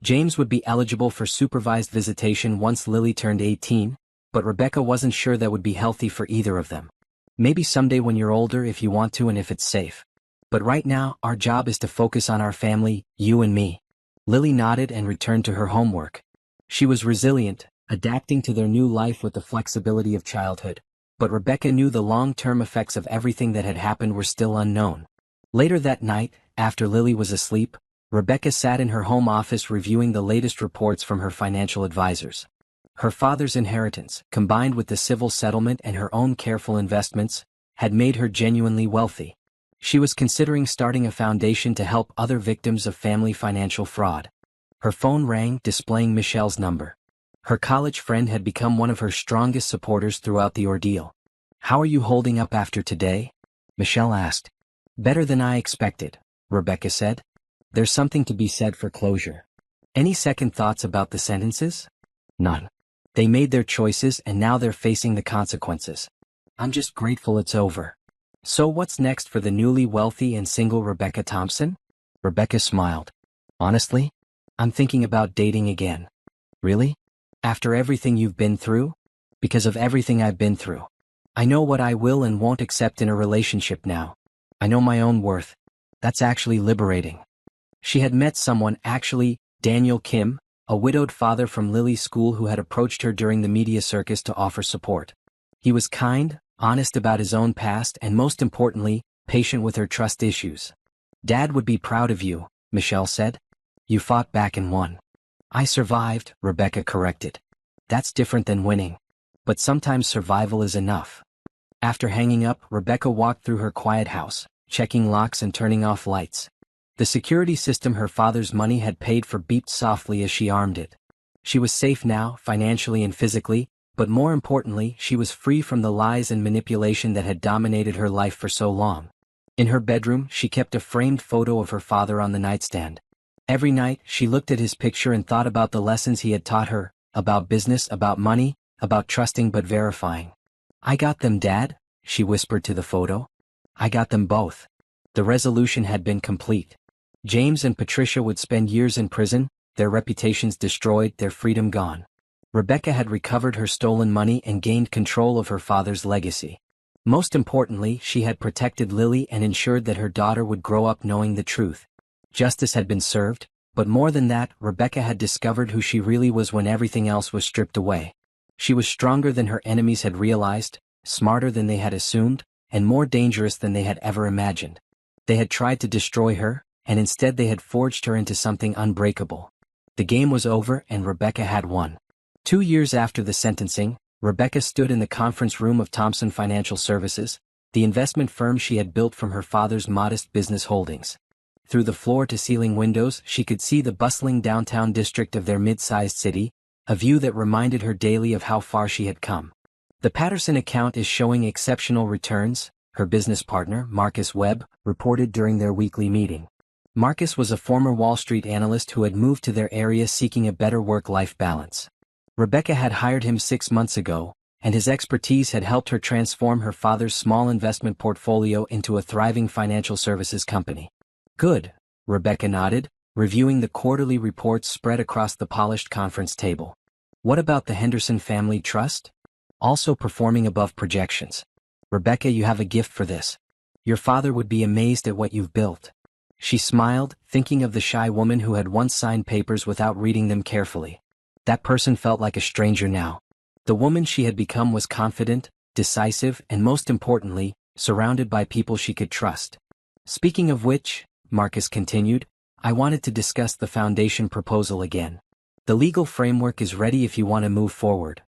James would be eligible for supervised visitation once Lily turned 18, but Rebecca wasn't sure that would be healthy for either of them. Maybe someday when you're older if you want to and if it's safe. But right now, our job is to focus on our family, you and me. Lily nodded and returned to her homework. She was resilient, adapting to their new life with the flexibility of childhood. But Rebecca knew the long-term effects of everything that had happened were still unknown. Later that night, after Lily was asleep, Rebecca sat in her home office reviewing the latest reports from her financial advisors. Her father's inheritance, combined with the civil settlement and her own careful investments, had made her genuinely wealthy. She was considering starting a foundation to help other victims of family financial fraud. Her phone rang, displaying Michelle's number. Her college friend had become one of her strongest supporters throughout the ordeal. How are you holding up after today? Michelle asked. Better than I expected, Rebecca said. There's something to be said for closure. Any second thoughts about the sentences? None. They made their choices and now they're facing the consequences. I'm just grateful it's over. So what's next for the newly wealthy and single Rebecca Thompson? Rebecca smiled. Honestly, I'm thinking about dating again. Really? After everything you've been through? Because of everything I've been through. I know what I will and won't accept in a relationship now. I know my own worth. That's actually liberating. She had met someone, Daniel Kim, a widowed father from Lily's school who had approached her during the media circus to offer support. He was kind, honest about his own past and most importantly, patient with her trust issues. Dad would be proud of you, Michelle said. You fought back and won. I survived, Rebecca corrected. That's different than winning. But sometimes survival is enough. After hanging up, Rebecca walked through her quiet house, checking locks and turning off lights. The security system her father's money had paid for beeped softly as she armed it. She was safe now, financially and physically, but more importantly, she was free from the lies and manipulation that had dominated her life for so long. In her bedroom, she kept a framed photo of her father on the nightstand. Every night, she looked at his picture and thought about the lessons he had taught her, about business, about money, about trusting but verifying. I got them, Dad, she whispered to the photo. I got them both. The resolution had been complete. James and Patricia would spend years in prison, their reputations destroyed, their freedom gone. Rebecca had recovered her stolen money and gained control of her father's legacy. Most importantly, she had protected Lily and ensured that her daughter would grow up knowing the truth. Justice had been served, but more than that, Rebecca had discovered who she really was when everything else was stripped away. She was stronger than her enemies had realized, smarter than they had assumed, and more dangerous than they had ever imagined. They had tried to destroy her, and instead they had forged her into something unbreakable. The game was over and Rebecca had won. 2 years after the sentencing, Rebecca stood in the conference room of Thompson Financial Services, the investment firm she had built from her father's modest business holdings. Through the floor-to-ceiling windows, she could see the bustling downtown district of their mid-sized city, a view that reminded her daily of how far she had come. The Patterson account is showing exceptional returns, her business partner, Marcus Webb, reported during their weekly meeting. Marcus was a former Wall Street analyst who had moved to their area seeking a better work-life balance. Rebecca had hired him 6 months ago, and his expertise had helped her transform her father's small investment portfolio into a thriving financial services company. Good, Rebecca nodded, reviewing the quarterly reports spread across the polished conference table. What about the Henderson Family Trust? Also performing above projections. Rebecca, you have a gift for this. Your father would be amazed at what you've built. She smiled, thinking of the shy woman who had once signed papers without reading them carefully. That person felt like a stranger now. The woman she had become was confident, decisive, and most importantly, surrounded by people she could trust. Speaking of which, Marcus continued, I wanted to discuss the foundation proposal again. The legal framework is ready if you want to move forward.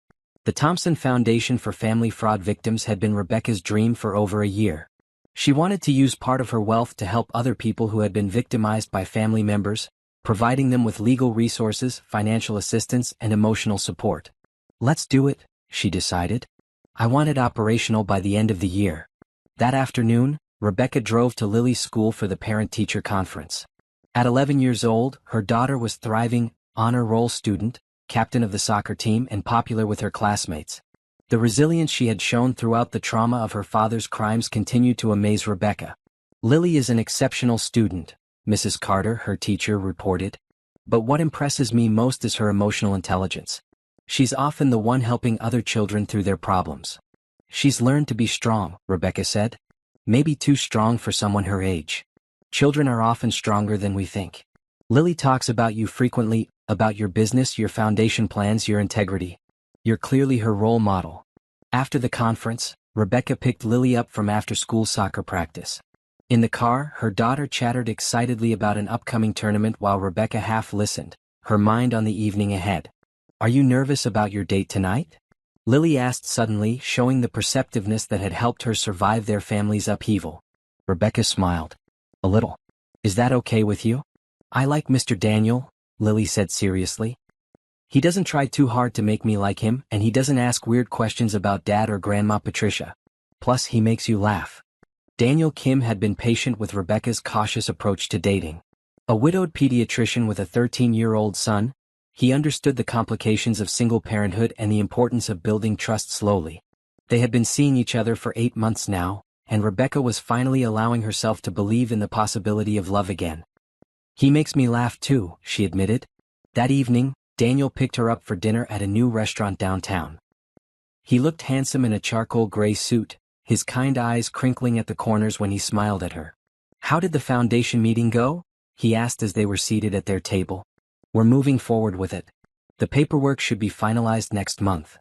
The Thompson Foundation for Family Fraud Victims had been Rebecca's dream for over a year. She wanted to use part of her wealth to help other people who had been victimized by family members, providing them with legal resources, financial assistance, and emotional support. Let's do it, she decided. I want it operational by the end of the year. That afternoon, Rebecca drove to Lily's school for the parent-teacher conference. At 11 years old, her daughter was thriving, honor roll student, captain of the soccer team, and popular with her classmates. The resilience she had shown throughout the trauma of her father's crimes continued to amaze Rebecca. Lily is an exceptional student, Mrs. Carter, her teacher, reported. But what impresses me most is her emotional intelligence. She's often the one helping other children through their problems. She's learned to be strong, Rebecca said. Maybe too strong for someone her age. Children are often stronger than we think. Lily talks about you frequently, about your business, your foundation plans, your integrity. You're clearly her role model. After the conference, Rebecca picked Lily up from after-school soccer practice. In the car, her daughter chattered excitedly about an upcoming tournament while Rebecca half listened, her mind on the evening ahead. Are you nervous about your date tonight? Lily asked suddenly, showing the perceptiveness that had helped her survive their family's upheaval. Rebecca smiled. A little. Is that okay with you? I like Mr. Daniel, Lily said seriously. He doesn't try too hard to make me like him, and he doesn't ask weird questions about Dad or Grandma Patricia. Plus, he makes you laugh. Daniel Kim had been patient with Rebecca's cautious approach to dating. A widowed pediatrician with a 13-year-old son, he understood the complications of single parenthood and the importance of building trust slowly. They had been seeing each other for 8 months now, and Rebecca was finally allowing herself to believe in the possibility of love again. He makes me laugh too, she admitted. That evening, Daniel picked her up for dinner at a new restaurant downtown. He looked handsome in a charcoal gray suit, his kind eyes crinkling at the corners when he smiled at her. How did the foundation meeting go? He asked as they were seated at their table. We're moving forward with it. The paperwork should be finalized next month.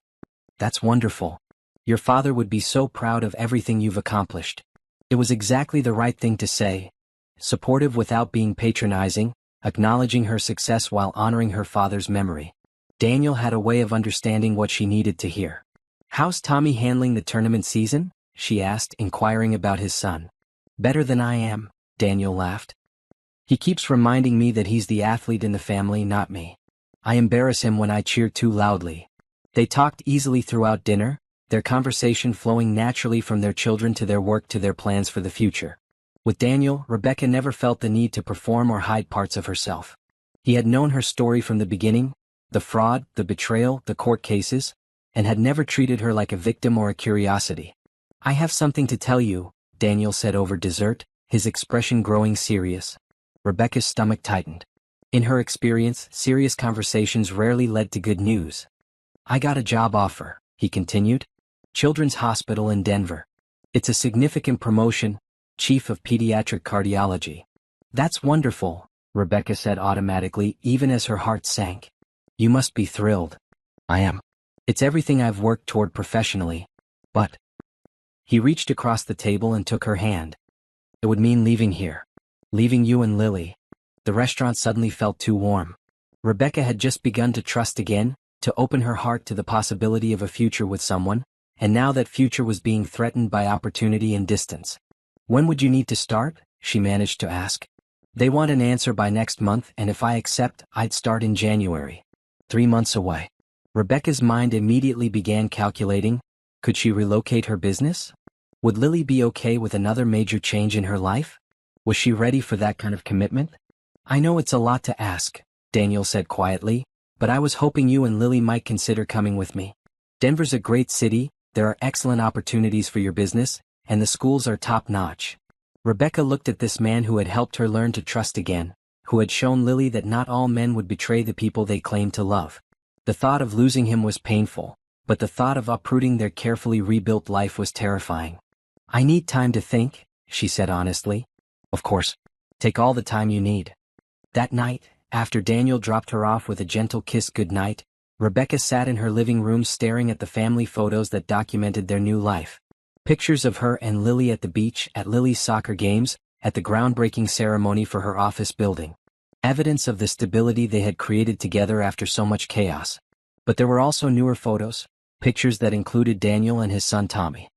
That's wonderful. Your father would be so proud of everything you've accomplished. It was exactly the right thing to say. Supportive without being patronizing, acknowledging her success while honoring her father's memory. Daniel had a way of understanding what she needed to hear. How's Tommy handling the tournament season? She asked, inquiring about his son. Better than I am, Daniel laughed. He keeps reminding me that he's the athlete in the family, not me. I embarrass him when I cheer too loudly. They talked easily throughout dinner, their conversation flowing naturally from their children to their work to their plans for the future. With Daniel, Rebecca never felt the need to perform or hide parts of herself. He had known her story from the beginning, the fraud, the betrayal, the court cases, and had never treated her like a victim or a curiosity. I have something to tell you, Daniel said over dessert, his expression growing serious. Rebecca's stomach tightened. In her experience, serious conversations rarely led to good news. I got a job offer, he continued. Children's Hospital in Denver. It's a significant promotion, Chief of Pediatric Cardiology. That's wonderful, Rebecca said automatically, even as her heart sank. You must be thrilled. I am. It's everything I've worked toward professionally. But... He reached across the table and took her hand. It would mean leaving here. Leaving you and Lily. The restaurant suddenly felt too warm. Rebecca had just begun to trust again, to open her heart to the possibility of a future with someone, and now that future was being threatened by opportunity and distance. When would you need to start? She managed to ask. They want an answer by next month, and if I accept, I'd start in January. 3 months away. Rebecca's mind immediately began calculating, could she relocate her business? Would Lily be okay with another major change in her life? Was she ready for that kind of commitment? I know it's a lot to ask, Daniel said quietly, but I was hoping you and Lily might consider coming with me. Denver's a great city, there are excellent opportunities for your business, and the schools are top-notch. Rebecca looked at this man who had helped her learn to trust again, who had shown Lily that not all men would betray the people they claimed to love. The thought of losing him was painful, but the thought of uprooting their carefully rebuilt life was terrifying. I need time to think, she said honestly. Of course. Take all the time you need. That night, after Daniel dropped her off with a gentle kiss goodnight, Rebecca sat in her living room staring at the family photos that documented their new life. Pictures of her and Lily at the beach, at Lily's soccer games, at the groundbreaking ceremony for her office building. Evidence of the stability they had created together after so much chaos. But there were also newer photos, pictures that included Daniel and his son Tommy.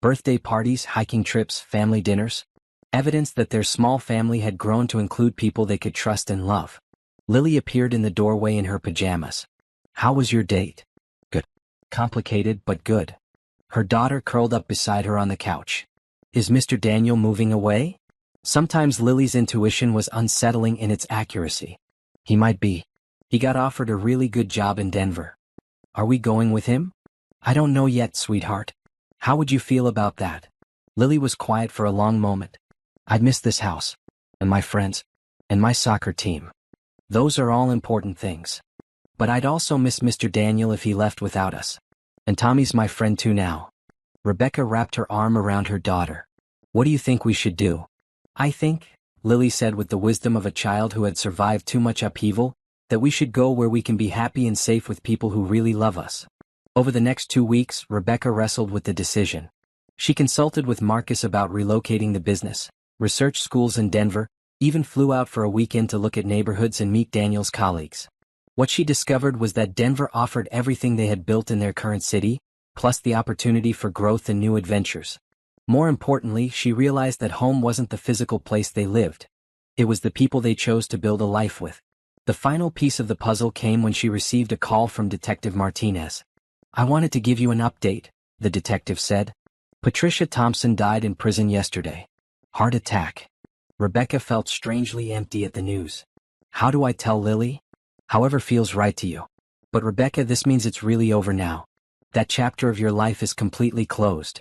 Birthday parties, hiking trips, family dinners. Evidence that their small family had grown to include people they could trust and love. Lily appeared in the doorway in her pajamas. How was your date? Good. Complicated, but good. Her daughter curled up beside her on the couch. Is Mr. Daniel moving away? Sometimes Lily's intuition was unsettling in its accuracy. He might be. He got offered a really good job in Denver. Are we going with him? I don't know yet, sweetheart. How would you feel about that? Lily was quiet for a long moment. I'd miss this house, and my friends, and my soccer team. Those are all important things. But I'd also miss Mr. Daniel if he left without us. And Tommy's my friend too now. Rebecca wrapped her arm around her daughter. What do you think we should do? I think, Lily said with the wisdom of a child who had survived too much upheaval, that we should go where we can be happy and safe with people who really love us. Over the next 2 weeks, Rebecca wrestled with the decision. She consulted with Marcus about relocating the business, researched schools in Denver, even flew out for a weekend to look at neighborhoods and meet Daniel's colleagues. What she discovered was that Denver offered everything they had built in their current city, plus the opportunity for growth and new adventures. More importantly, she realized that home wasn't the physical place they lived. It was the people they chose to build a life with. The final piece of the puzzle came when she received a call from Detective Martinez. I wanted to give you an update, the detective said. Patricia Thompson died in prison yesterday. Heart attack. Rebecca felt strangely empty at the news. How do I tell Lily? However feels right to you. But Rebecca, this means it's really over now. That chapter of your life is completely closed.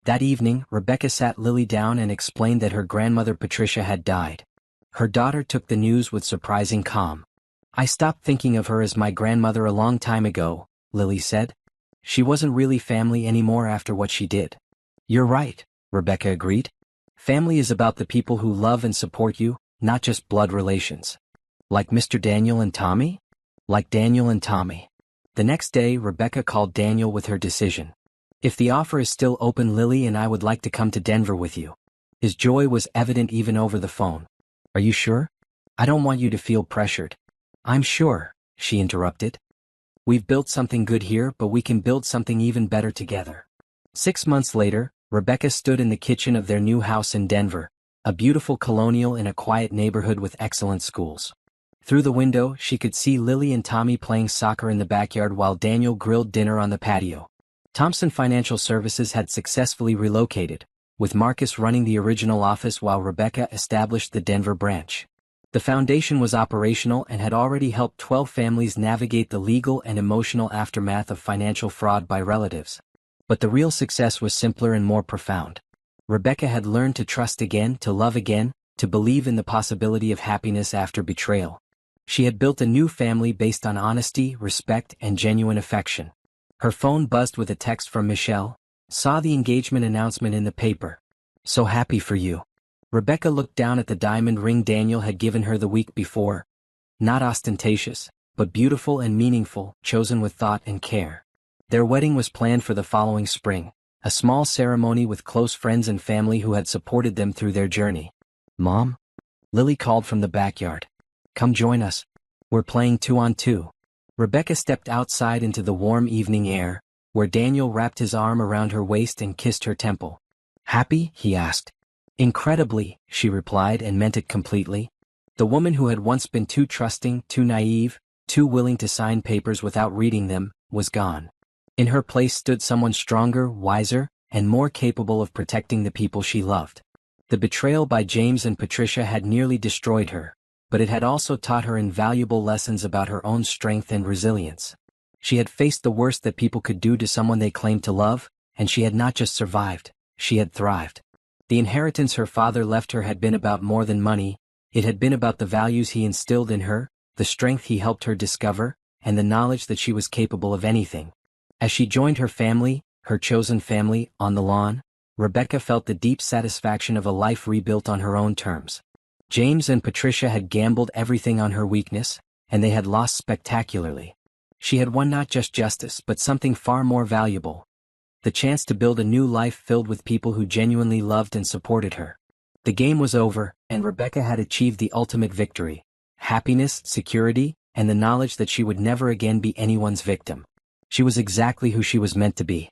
That evening, Rebecca sat Lily down and explained that her grandmother Patricia had died. Her daughter took the news with surprising calm. I stopped thinking of her as my grandmother a long time ago, Lily said. She wasn't really family anymore after what she did. You're right, Rebecca agreed. Family is about the people who love and support you, not just blood relations. Like Mr. Daniel and Tommy? Like Daniel and Tommy. The next day, Rebecca called Daniel with her decision. If the offer is still open, Lily and I would like to come to Denver with you. His joy was evident even over the phone. Are you sure? I don't want you to feel pressured. I'm sure, she interrupted. We've built something good here, but we can build something even better together. 6 months later, Rebecca stood in the kitchen of their new house in Denver, a beautiful colonial in a quiet neighborhood with excellent schools. Through the window, she could see Lily and Tommy playing soccer in the backyard while Daniel grilled dinner on the patio. Thompson Financial Services had successfully relocated, with Marcus running the original office while Rebecca established the Denver branch. The foundation was operational and had already helped 12 families navigate the legal and emotional aftermath of financial fraud by relatives. But the real success was simpler and more profound. Rebecca had learned to trust again, to love again, to believe in the possibility of happiness after betrayal. She had built a new family based on honesty, respect, and genuine affection. Her phone buzzed with a text from Michelle. Saw the engagement announcement in the paper. So happy for you. Rebecca looked down at the diamond ring Daniel had given her the week before. Not ostentatious, but beautiful and meaningful, chosen with thought and care. Their wedding was planned for the following spring, a small ceremony with close friends and family who had supported them through their journey. Mom? Lily called from the backyard. Come join us. We're playing 2-on-2. Rebecca stepped outside into the warm evening air, where Daniel wrapped his arm around her waist and kissed her temple. Happy? He asked. Incredibly, she replied, and meant it completely. The woman who had once been too trusting, too naive, too willing to sign papers without reading them, was gone. In her place stood someone stronger, wiser, and more capable of protecting the people she loved. The betrayal by James and Patricia had nearly destroyed her, but it had also taught her invaluable lessons about her own strength and resilience. She had faced the worst that people could do to someone they claimed to love, and she had not just survived, she had thrived. The inheritance her father left her had been about more than money. It had been about the values he instilled in her, the strength he helped her discover, and the knowledge that she was capable of anything. As she joined her family, her chosen family, on the lawn, Rebecca felt the deep satisfaction of a life rebuilt on her own terms. James and Patricia had gambled everything on her weakness, and they had lost spectacularly. She had won not just justice but something far more valuable. The chance to build a new life filled with people who genuinely loved and supported her. The game was over, and Rebecca had achieved the ultimate victory: happiness, security, and the knowledge that she would never again be anyone's victim. She was exactly who she was meant to be.